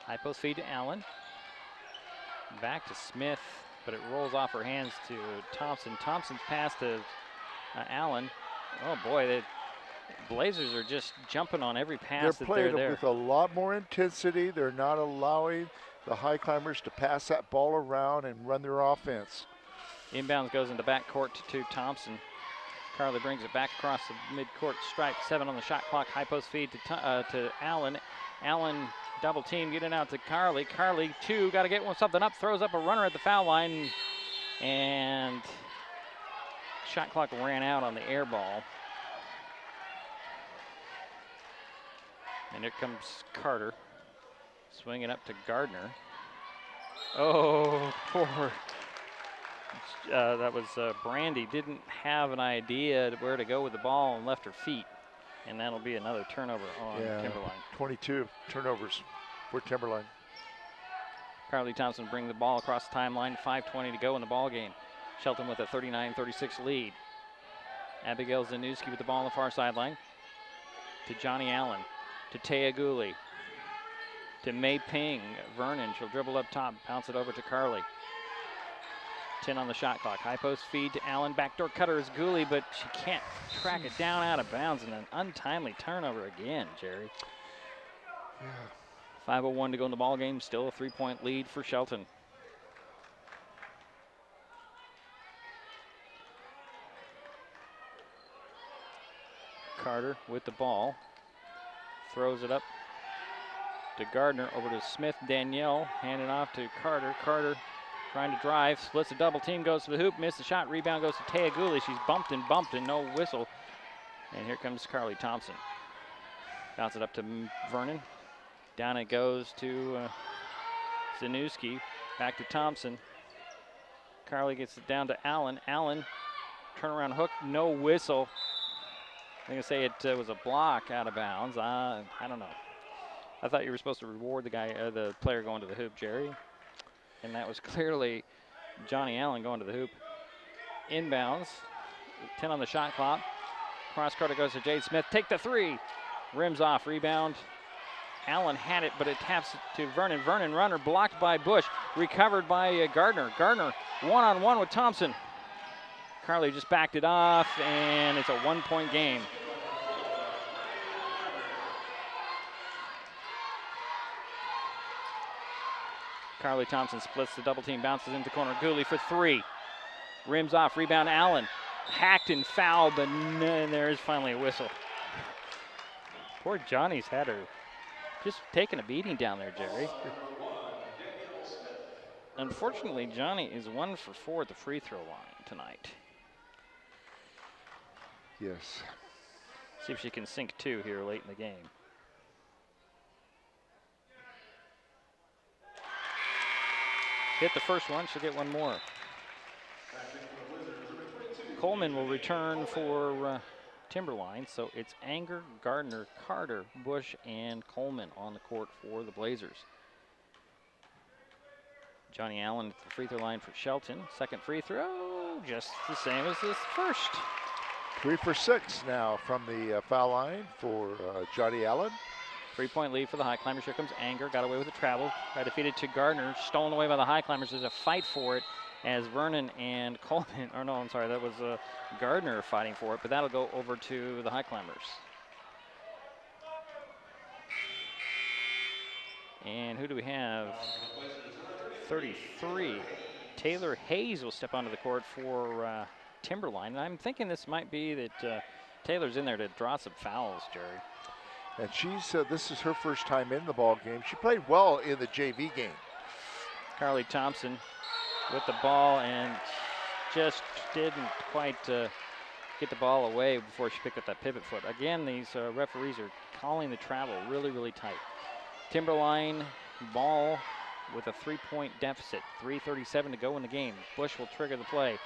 High post feed to Allen. Back to Smith, but it rolls off her hands to Thompson. Thompson's pass to Allen. Oh boy, the Blazers are just jumping on every pass that they're there. They're playing with a lot more intensity. They're not allowing the Highclimbers to pass that ball around and run their offense. Inbounds goes into backcourt to Thompson. Carly brings it back across the midcourt stripe. 7 on the shot clock. High post feed to Allen. Allen double team, getting out to Carly. Carly, 2, got to get something up, throws up a runner at the foul line, and shot clock ran out on the air ball. And here comes Carter. Swinging up to Gardner. Oh, poor. That was Brandy. Didn't have an idea where to go with the ball and left her feet. And that'll be another turnover on Timberline. 22 turnovers for Timberline. Carly Thompson bring the ball across the timeline. 5:20 to go in the ball game. Shelton with a 39-36 lead. Abigail Zanusky with the ball on the far sideline. To Johnny Allen. To Taya Gooley. To Mei Ping. Vernon, she'll dribble up top. Bounce it over to Carly. 10 on the shot clock. High post feed to Allen. Backdoor cutter is Gooley, but she can't track it down out of bounds. And an untimely turnover again, Jerry. Yeah. 5:01 to go in the ball game. Still a 3-point lead for Shelton. Carter with the ball. Throws it up to Gardner. Over to Smith. Danielle handing off to Carter. Carter trying to drive. Splits a double team. Goes to the hoop. Missed the shot. Rebound goes to Taya Gooley. She's bumped and no whistle. And here comes Carly Thompson. Bounce it up to Vernon. Down it goes to Zanusky. Back to Thompson. Carly gets it down to Allen. Allen, turnaround hook, no whistle. I'm going to say it was a block out of bounds. I don't know. I thought you were supposed to reward the player going to the hoop, Jerry. And that was clearly Johnny Allen going to the hoop. Inbounds, 10 on the shot clock. Cross court goes to Jade Smith. Take the three. Rims off, rebound. Allen had it, but it taps to Vernon. Vernon runner blocked by Bush. Recovered by Gardner. Gardner one-on-one with Thompson. Carly just backed it off, and it's a 1-point game. Carly Thompson splits the double team, bounces into corner. Gooley for three. Rims off, rebound Allen. Hacked and fouled, but there is finally a whistle. Poor Johnny's had her just taking a beating down there, Jerry. Unfortunately, Johnny is 1 for 4 at the free throw line tonight. Yes. See if she can sink 2 here late in the game. Hit the first one, she'll get one more. Coleman will return for Timberline, so it's Anger, Gardner, Carter, Bush, and Coleman on the court for the Blazers. Johnny Allen at the free throw line for Shelton. Second free throw, just the same as this first. 3 for 6 now from the foul line for Johnny Allen. 3-point lead for the HIghclimbers. Here comes Anger, got away with the travel. Got defeated to Gardner, stolen away by the HIghclimbers. There's a fight for it as Vernon and Coleman, or no, I'm sorry, that was Gardner fighting for it, but that'll go over to the HIghclimbers. And who do we have? 33. Taylor Hayes will step onto the court for Timberline. And I'm thinking this might be that Taylor's in there to draw some fouls, Jerry. And she's this is her first time in the ball game. She played well in the JV game. Carly Thompson with the ball and just didn't quite get the ball away before she picked up that pivot foot. Again, these referees are calling the travel really, really tight. Timberline ball with a 3-point deficit. 3:37 to go in the game. Bush will trigger the play.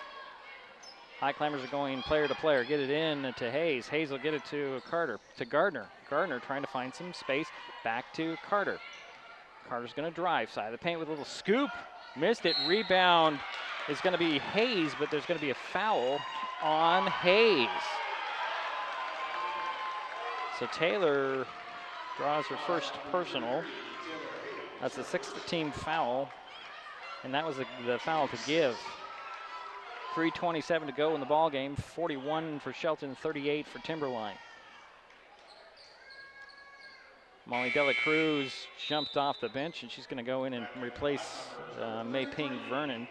HIghclimbers are going player to player. Get it in to Hayes. Hayes will get it to Carter, to Gardner. Gardner trying to find some space. Back to Carter. Carter's going to drive side of the paint with a little scoop. Missed it. Rebound is going to be Hayes, but there's going to be a foul on Hayes. So Taylor draws her first personal. That's the 6th team foul, and that was the foul to give. 3:27 to go in the ball game. 41 for Shelton, 38 for Timberline. Molly Dela Cruz jumped off the bench, and she's going to go in and replace Mei Ping Vernon.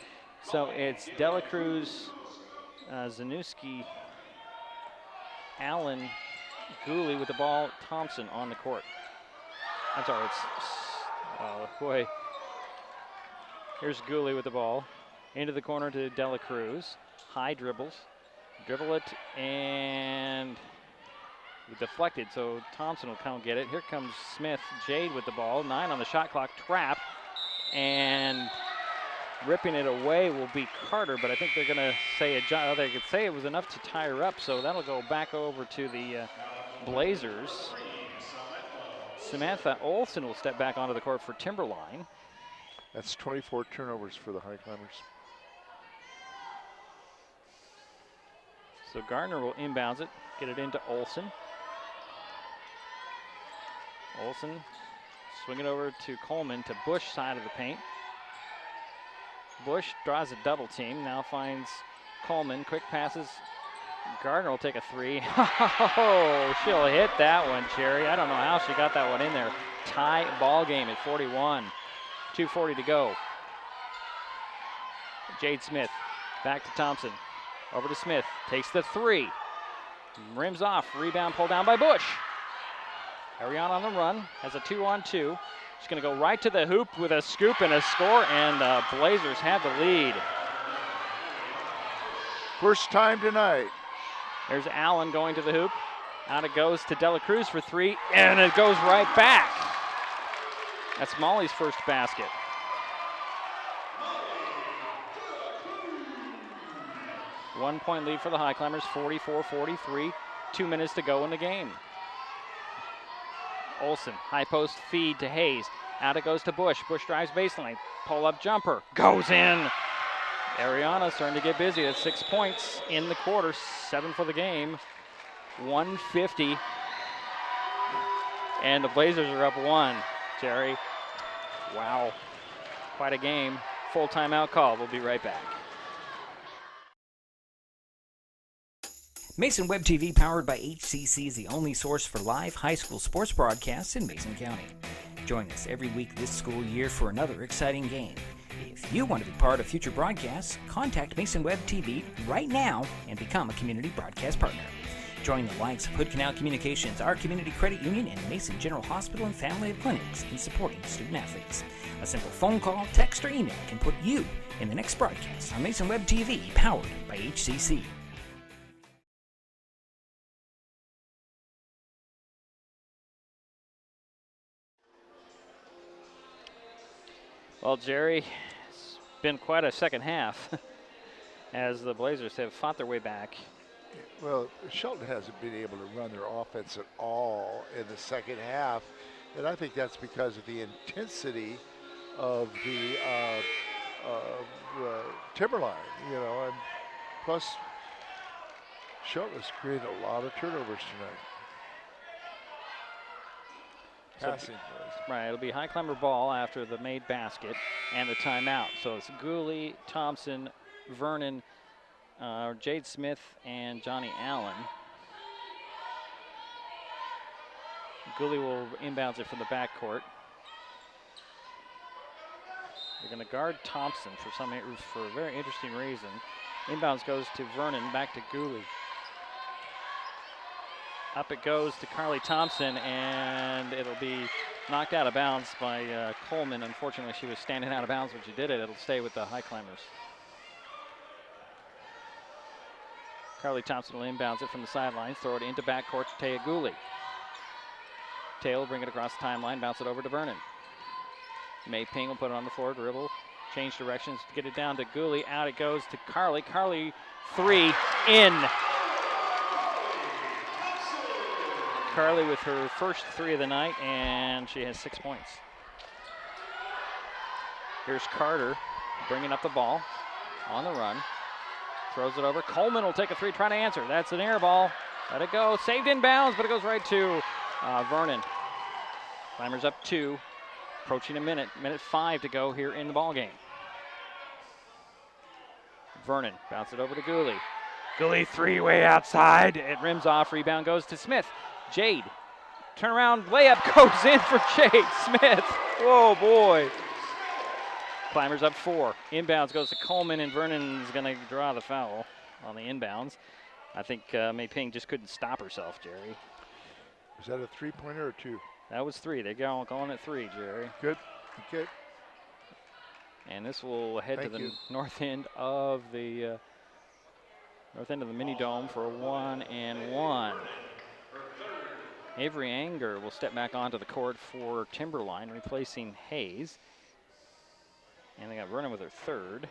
So it's Dela Cruz, Zanusky, Allen, Gooley with the ball, Thompson on the court. I'm sorry, it's, oh boy. Here's Gooley with the ball. Into the corner to Dela Cruz. High dribbles. Dribble it, and deflected, so Thompson will come get it. Here comes Smith, Jade with the ball. 9 on the shot clock, trap, and ripping it away will be Carter, but I think they're going to say they could say it was enough to tie her up, so that'll go back over to the Blazers. Samantha Olsen will step back onto the court for Timberline. That's 24 turnovers for the HIghclimbers. So Gardner will inbounds it, get it into Olsen. Olsen swing it over to Coleman to Bush side of the paint. Bush draws a double team, now finds Coleman, quick passes. Gardner will take a 3. Oh, she'll hit that one, Cherry. I don't know how she got that one in there. Tie ball game at 41. 2:40 to go. Jade Smith back to Thompson. Over to Smith, takes the 3. Rims off, rebound pulled down by Bush. Ariana on the run, has a 2-on-2. She's gonna go right to the hoop with a scoop and a score, and the Blazers have the lead. First time tonight. There's Allen going to the hoop. Out it goes to Dela Cruz for 3, and it goes right back. That's Molly's first basket. One-point lead for the HIghclimbers, 44-43. 2 minutes to go in the game. Olsen, high post feed to Hayes. Out it goes to Bush. Bush drives baseline. Pull-up jumper. Goes in. Ariana's starting to get busy. That's 6 points in the quarter. 7 for the game. 150. And the Blazers are up 1. Jerry. Wow. Quite a game. Full timeout call. We'll be right back. Mason Web TV, powered by HCC, is the only source for live high school sports broadcasts in Mason County. Join us every week this school year for another exciting game. If you want to be part of future broadcasts, contact Mason Web TV right now and become a community broadcast partner. Join the likes of Hood Canal Communications, our community credit union, and Mason General Hospital and Family of Clinics in supporting student athletes. A simple phone call, text, or email can put you in the next broadcast on Mason Web TV, powered by HCC. Well, Jerry, it's been quite a second half as the Blazers have fought their way back. Well, Shelton hasn't been able to run their offense at all in the second half, and I think that's because of the intensity of the Timberline, you know, and plus Shelton has created a lot of turnovers tonight. Passing plays. Right, it'll be HIghclimber ball after the made basket and the timeout. So it's Gooley, Thompson, Vernon, Jade Smith, and Johnny Allen. Gooley will inbounds it from the backcourt. They're going to guard Thompson for a very interesting reason. Inbounds goes to Vernon, back to Gooley. Up it goes to Carly Thompson, and it'll be knocked out of bounds by Coleman. Unfortunately, she was standing out of bounds when she did it. It'll stay with the HIghclimbers. Carly Thompson will inbounds it from the sidelines, throw it into backcourt to Taya Gooley. Taya will bring it across the timeline, bounce it over to Vernon. May Ping will put it on the floor, dribble, change directions to get it down to Gooley. Out it goes to Carly. Carly, 3, in. Carly with her first 3 of the night, and she has 6 points. Here's Carter bringing up the ball on the run. Throws it over. Coleman will take a 3, trying to answer. That's an air ball. Let it go. Saved in bounds, but it goes right to Vernon. Climbers up 2. Approaching a minute. Minute 5 to go here in the ball game. Vernon bounce it over to Gooley. Gooley 3 way outside. It rims off. Rebound goes to Smith. Jade. Turnaround layup goes in for Jade Smith. Whoa, boy. Climbers up 4. Inbounds goes to Coleman, and Vernon's going to draw the foul on the inbounds. I think May Ping just couldn't stop herself, Jerry. Is that a 3-pointer or 2? That was 3. They're calling it 3, Jerry. Good. Okay. And this will head to the north end of the mini dome for a 1-and-1. Avery Anger will step back onto the court for Timberline, replacing Hayes. And they got Vernon with her third.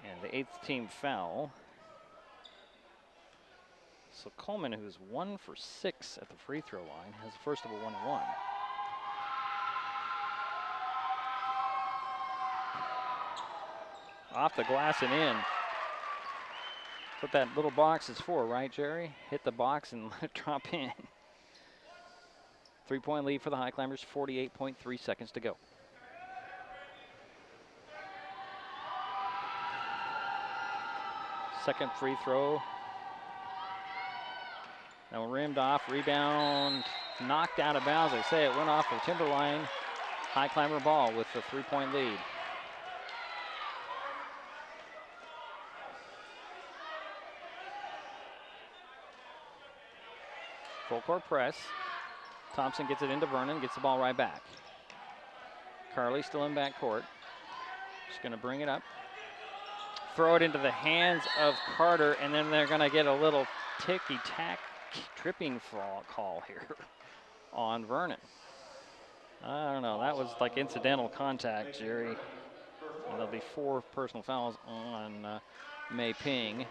And the 8th team foul. So Coleman, who's 1 for 6 at the free throw line, has the first of a 1-1. Off the glass and in. What that little box is for, right, Jerry? Hit the box and let it drop in. 3-point lead for the HIghclimbers, 48.3 seconds to go. Second free throw. Now rimmed off, rebound, knocked out of bounds. I say it went off the Timberline. HIghclimber ball with the 3-point lead. Full court press. Thompson gets it into Vernon, gets the ball right back. Carly still in backcourt. Just going to bring it up. Throw it into the hands of Carter, and then they're going to get a little ticky-tack tripping call here on Vernon. I don't know. That was like incidental contact, Jerry. And there'll be 4 personal fouls on Mei Ping.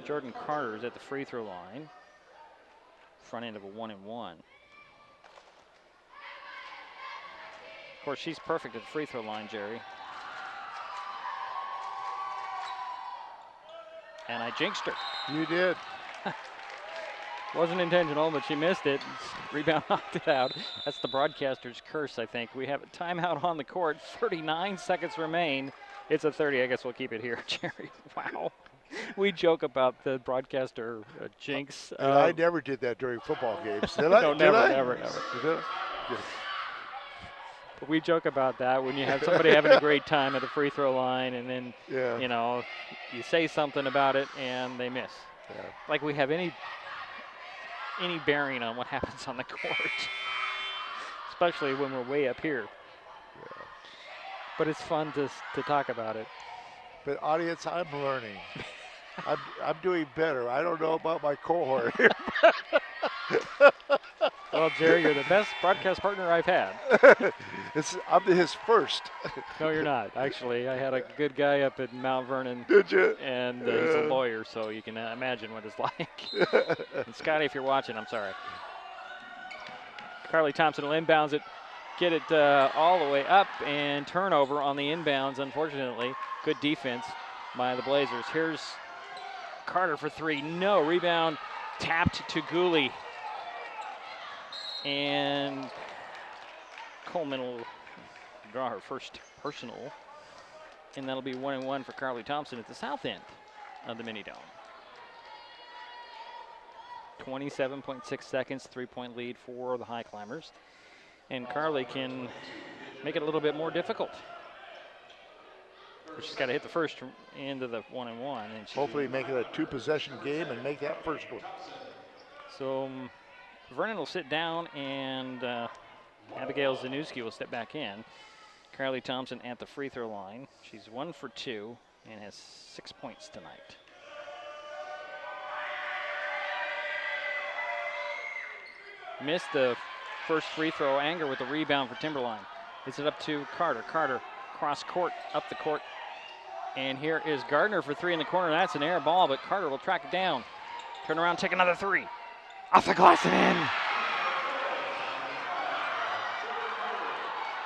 Jordan Carter's at the free throw line. Front end of a 1-and-1. Of course, she's perfect at the free throw line, Jerry. And I jinxed her. You did. Wasn't intentional, but she missed it. Rebound knocked it out. That's the broadcaster's curse, I think. We have a timeout on the court. 39 seconds remain. It's a 30. I guess we'll keep it here, Jerry. Wow. We joke about the broadcaster jinx. I never did that during football games. Did I? No, never. Good. But we joke about that when you have somebody having a great time at the free throw line, and then you know, you say something about it and they miss. Yeah. Like we have any bearing on what happens on the court, especially when we're way up here. Yeah. But it's fun to talk about it. But audience, I'm learning. I'm doing better. I don't know about my cohort here. Well, Jerry, you're the best broadcast partner I've had. I'm his first. No, you're not. Actually, I had a good guy up at Mount Vernon. Did you? And he's a lawyer, so you can imagine what it's like. And Scotty, if you're watching, I'm sorry. Carly Thompson will inbounds it, get it all the way up, and turnover on the inbounds, unfortunately. Good defense by the Blazers. Here's Carter for 3. No. Rebound tapped to Gooley. And Coleman will draw her first personal. And that'll be 1-and-1 for Carly Thompson at the south end of the mini-dome. 27.6 seconds, 3-point lead for the HIghclimbers. And Carly can make it a little bit more difficult. But she's got to hit the first end of the 1-and-1. And hopefully make it a 2-possession game and make that first one. So Vernon will sit down, and Abigail Zanussi will step back in. Carly Thompson at the free throw line. She's 1 for 2 and has 6 points tonight. Missed the first free throw. Anger with the rebound for Timberline. Gets it up to Carter. Carter cross court, up the court. And here is Gardner for 3 in the corner. That's an air ball, but Carter will track it down. Turn around, take another 3. Off the glass and in.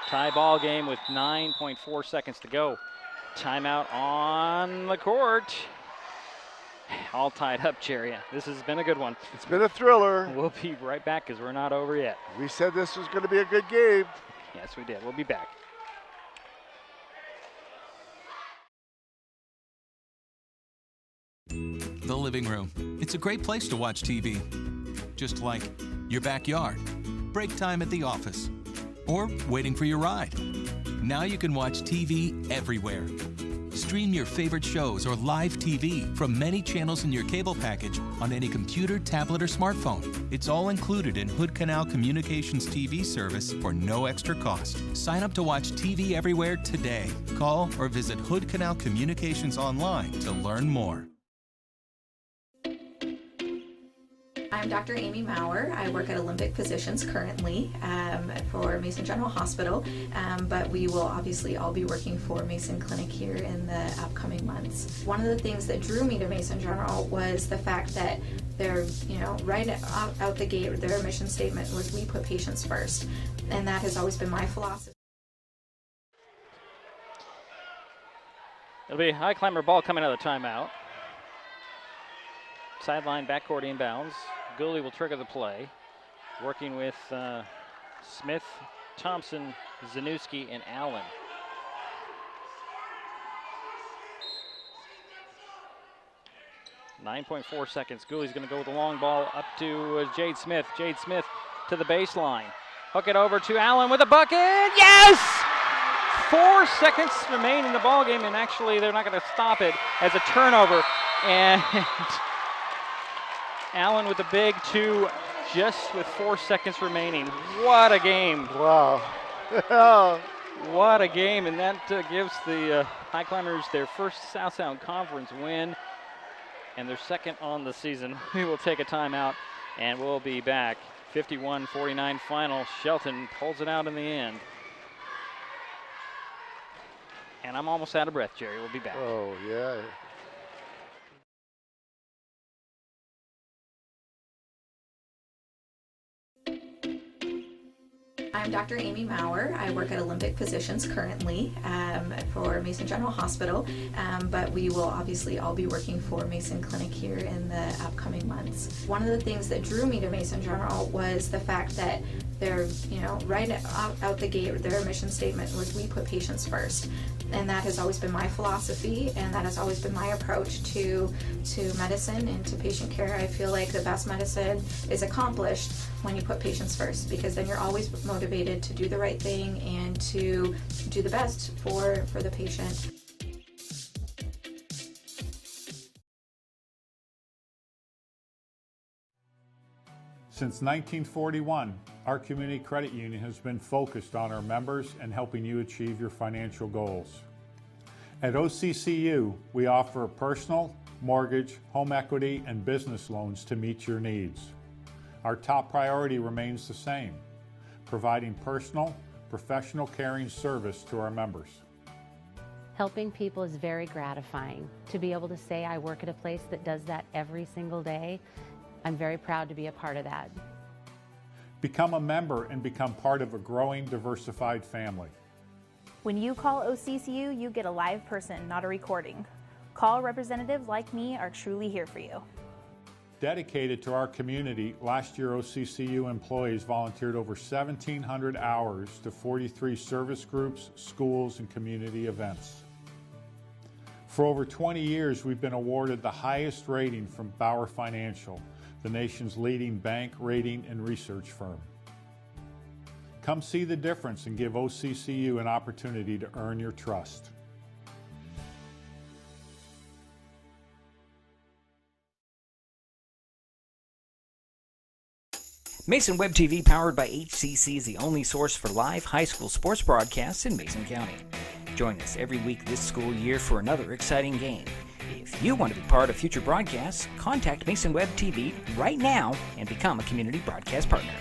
Tie ball game with 9.4 seconds to go. Timeout on the court. All tied up, Jerry. This has been a good one. It's been a thriller. We'll be right back because we're not over yet. We said this was going to be a good game. Yes, we did. We'll be back. The living room. It's a great place to watch TV. Just like your backyard, break time at the office, or waiting for your ride. Now you can watch TV everywhere. Stream your favorite shows or live TV from many channels in your cable package on any computer, tablet, or smartphone. It's all included in Hood Canal Communications TV service for no extra cost. Sign up to watch TV everywhere today. Call or visit Hood Canal Communications online to learn more. I'm Dr. Amy Maurer. I work at Olympic Physicians currently for Mason General Hospital, but we will obviously all be working for Mason Clinic here in the upcoming months. One of the things that drew me to Mason General was the fact that they're, right out the gate, their mission statement was we put patients first, and that has always been my philosophy. It'll be a high climber ball coming out of the timeout. Sideline backcourt inbounds. Gooley will trigger the play. Working with Smith, Thompson, Zanuski, and Allen. .4 seconds. Gooley's going to go with the long ball up to Jade Smith. Jade Smith to the baseline. Hook it over to Allen with a bucket. Yes! 4 seconds remain in the ball game, and actually they're not going to stop it as a turnover. And Allen with the big two, just with 4 seconds remaining. What a game! Wow! What a game! And that gives the High Climbers their first South Sound Conference win and their second on the season. We will take a timeout, and we'll be back. 51-49 final. Shelton pulls it out in the end. And I'm almost out of breath, Jerry. We'll be back. Oh, yeah. I'm Dr. Amy Maurer. I work at Olympic Physicians currently for Mason General Hospital, but we will obviously all be working for Mason Clinic here in the upcoming months. One of the things that drew me to Mason General was the fact that they're, right out the gate, their mission statement was we put patients first. And that has always been my philosophy, and that has always been my approach to medicine and to patient care. I feel like the best medicine is accomplished when you put patients first, because then you're always motivated to do the right thing and to do the best for the patient. Since 1941, our community credit union has been focused on our members and helping you achieve your financial goals. At OCCU, we offer personal, mortgage, home equity, and business loans to meet your needs. Our top priority remains the same: providing personal, professional caring service to our members. Helping people is very gratifying. To be able to say I work at a place that does that every single day, I'm very proud to be a part of that. Become a member and become part of a growing, diversified family. When you call OCCU, you get a live person, not a recording. Call representatives like me are truly here for you. Dedicated to our community, last year OCCU employees volunteered over 1,700 hours to 43 service groups, schools, and community events. For over 20 years, we've been awarded the highest rating from Bauer Financial, the nation's leading bank, rating, and research firm. Come see the difference and give OCCU an opportunity to earn your trust. Mason Web TV, powered by HCC, is the only source for live high school sports broadcasts in Mason County. Join us every week this school year for another exciting game. If you want to be part of future broadcasts, contact Mason Web TV right now and become a community broadcast partner.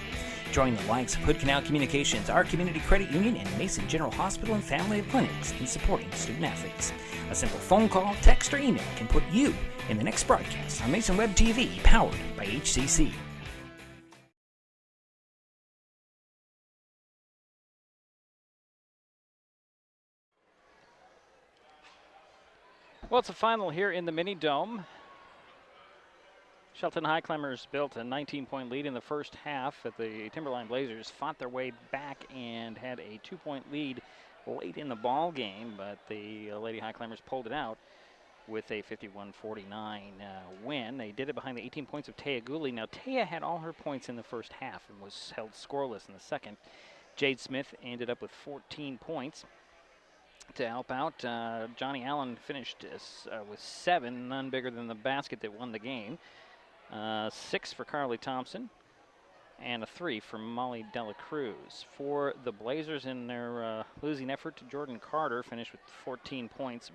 Join the likes of Hood Canal Communications, our community credit union, and Mason General Hospital and Family of Clinics in supporting student athletes. A simple phone call, text, or email can put you in the next broadcast on Mason Web TV, powered by HCC. Well, it's a final here in the Mini Dome. Shelton High Climbers built a 19-point lead in the first half, but the Timberline Blazers fought their way back and had a 2-point lead late in the ball game, but the Lady High Climbers pulled it out with a 51-49 win. They did it behind the 18 points of Taya Gooley. Now, Taya had all her points in the first half and was held scoreless in the second. Jade Smith ended up with 14 points. To help out, Johnny Allen finished with 7, none bigger than the basket that won the game. 6 for Carly Thompson, and a 3 for Molly Dela Cruz. For the Blazers in their losing effort, to Jordan Carter finished with 14 points.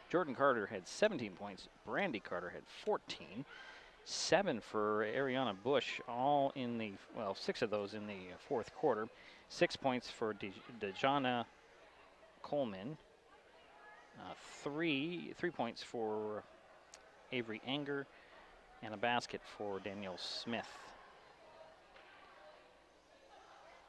Jordan Carter had 17 points. Brandy Carter had 14. 7 for Ariana Bush, all in the, well, 6 of those in the fourth quarter. 6 points for Dejana Coleman. 3 points for Avery Anger, and a basket for Danielle Smith.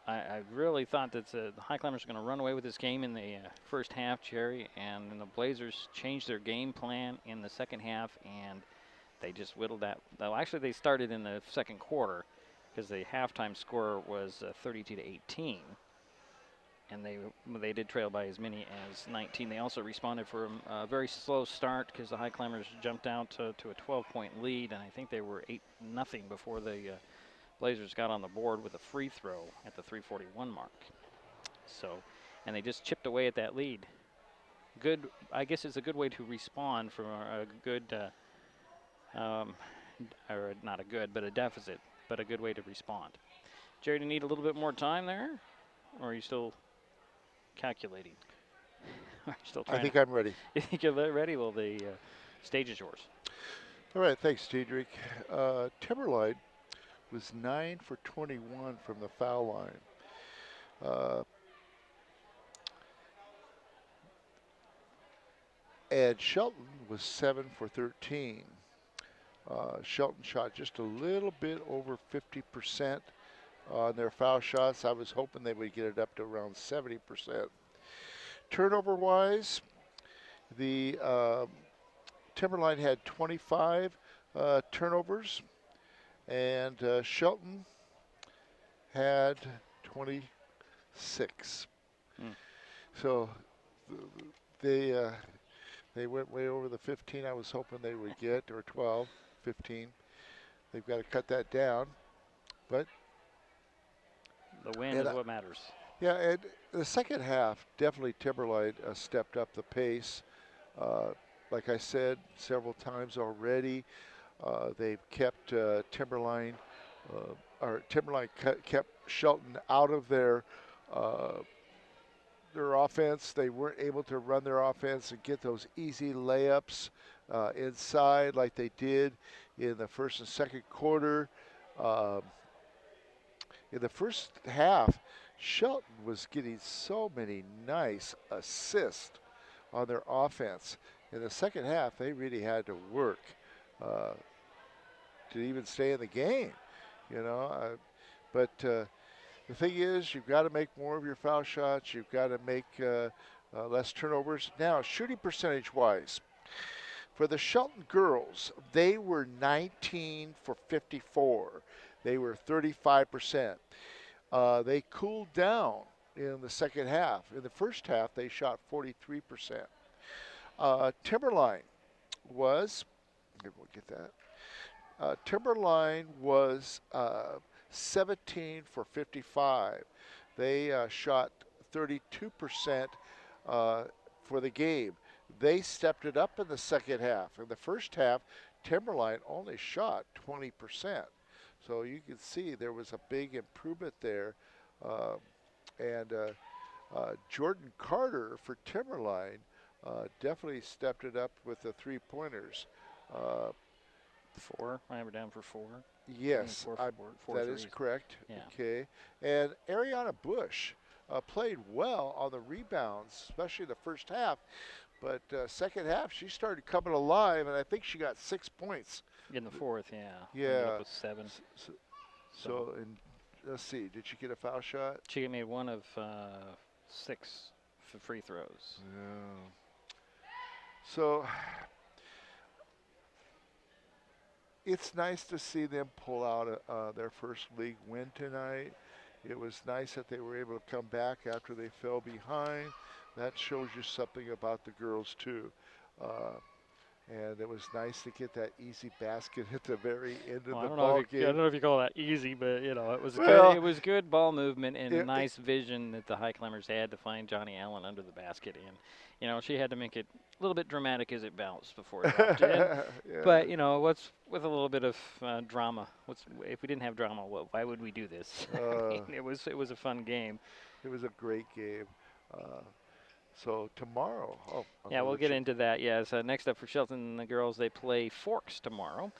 I really thought that the High Climbers were going to run away with this game in the first half, Jerry, and then the Blazers changed their game plan in the second half, and they just whittled that. Well, actually, they started in the second quarter because the halftime score was 32-18, and they did trail by as many as 19. They also responded from a very slow start because the High Climbers jumped out to a 12-point lead, and I think they were 8-0 before the Blazers got on the board with a free throw at the 3:41 mark. So, and they just chipped away at that lead. Good, I guess it's a good way to respond from a good, or not a good, but a deficit, but a good way to respond. Jerry, do you need a little bit more time there, or are you still calculating? Still trying I think I'm ready. You think you're ready? Well, the stage is yours. All right, thanks, Diedrich. Timberline was 9 for 21 from the foul line. And Shelton was 7 for 13. Shelton shot just a little bit over 50% on their foul shots. I was hoping they would get it up to around 70%. Turnover-wise, the Timberline had 25 turnovers, and Shelton had 26. So they went way over the 15 I was hoping they would get, or 12, 15. They've got to cut that down, but the win is what matters. Yeah, and the second half, definitely Timberline stepped up the pace. Like I said several times already, they've kept Timberline kept Shelton out of their offense. They weren't able to run their offense and get those easy layups inside like they did in the first and second quarter. In the first half, Shelton was getting so many nice assists on their offense. In the second half, they really had to work to even stay in the game, you know. But the thing is, you've got to make more of your foul shots. You've got to make less turnovers. Now, shooting percentage-wise, for the Shelton girls, they were 19 for 54. They were 35%. They cooled down in the second half. In the first half, they shot 43%. Timberline was, maybe we'll get that. Timberline was 17 for 55. They shot 32% for the game. They stepped it up in the second half. In the first half, Timberline only shot 20%. So you can see there was a big improvement there. Jordan Carter for Timberline definitely stepped it up with the three-pointers. 4. I have her down for 4. Yes, four that threes. is correct. Yeah. Okay. And Ariana Bush played well on the rebounds, especially the first half. But second half, she started coming alive, and I think she got 6 points. In the fourth, yeah. Yeah. With 7. So let's see. Did she get a foul shot? She made 1 of 6 for free throws. Yeah. So it's nice to see them pull out their first league win tonight. It was nice that they were able to come back after they fell behind. That shows you something about the girls, too. And it was nice to get that easy basket at the very end of the ball game. I don't know if you call that easy, but you know, it was good. It was good ball movement and a nice vision that the High Climbers had to find Johnny Allen under the basket. And you know, she had to make it a little bit dramatic as it bounced before it dropped in. Yeah. But you know, what's with a little bit of drama? If we didn't have drama? Why would we do this? I mean, it was a fun game. It was a great game. So tomorrow. Yeah, we'll get into that. Yeah. So next up for Shelton and the girls, they play Forks tomorrow.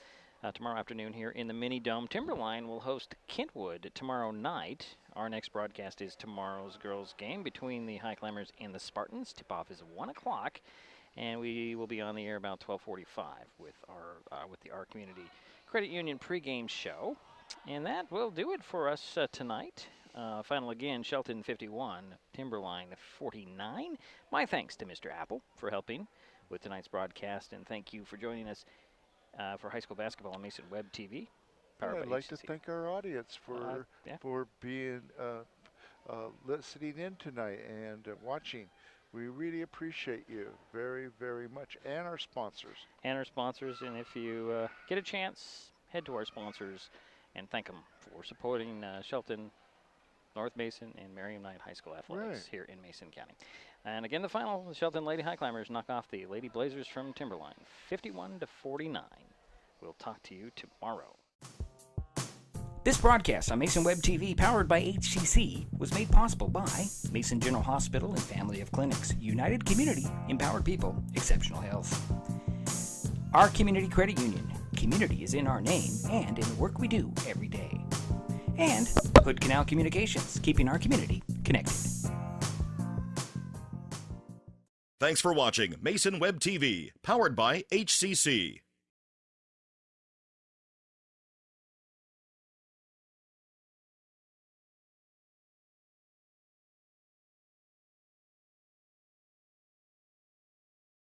tomorrow afternoon here in the Mini Dome. Timberline will host Kentwood tomorrow night. Our next broadcast is tomorrow's girls' game between the HIghclimbers and the Spartans. Tip-off is 1 o'clock, and we will be on the air about 12:45 with our Community Credit Union pregame show. And that will do it for us tonight. Final again, Shelton 51, Timberline 49. My thanks to Mr. Apple for helping with tonight's broadcast, and thank you for joining us for high school basketball on Mason Web TV. I'd like to thank our audience for being listening in tonight and watching. We really appreciate you very, very much, and our sponsors. And if you get a chance, head to our sponsors and thank them for supporting Shelton, North Mason, and Merriam Knight High School athletics here in Mason County. And again, the final, the Shelton Lady HIghclimbers knock off the Lady Blazers from Timberline, 51-49. We'll talk to you tomorrow. This broadcast on Mason Web TV, powered by HCC, was made possible by Mason General Hospital and Family of Clinics, United Community, Empowered People, Exceptional Health. Our Community Credit Union. Community is in our name and in the work we do every day. And Hood Canal Communications, keeping our community connected. Thanks for watching Mason Web TV, powered by HCC.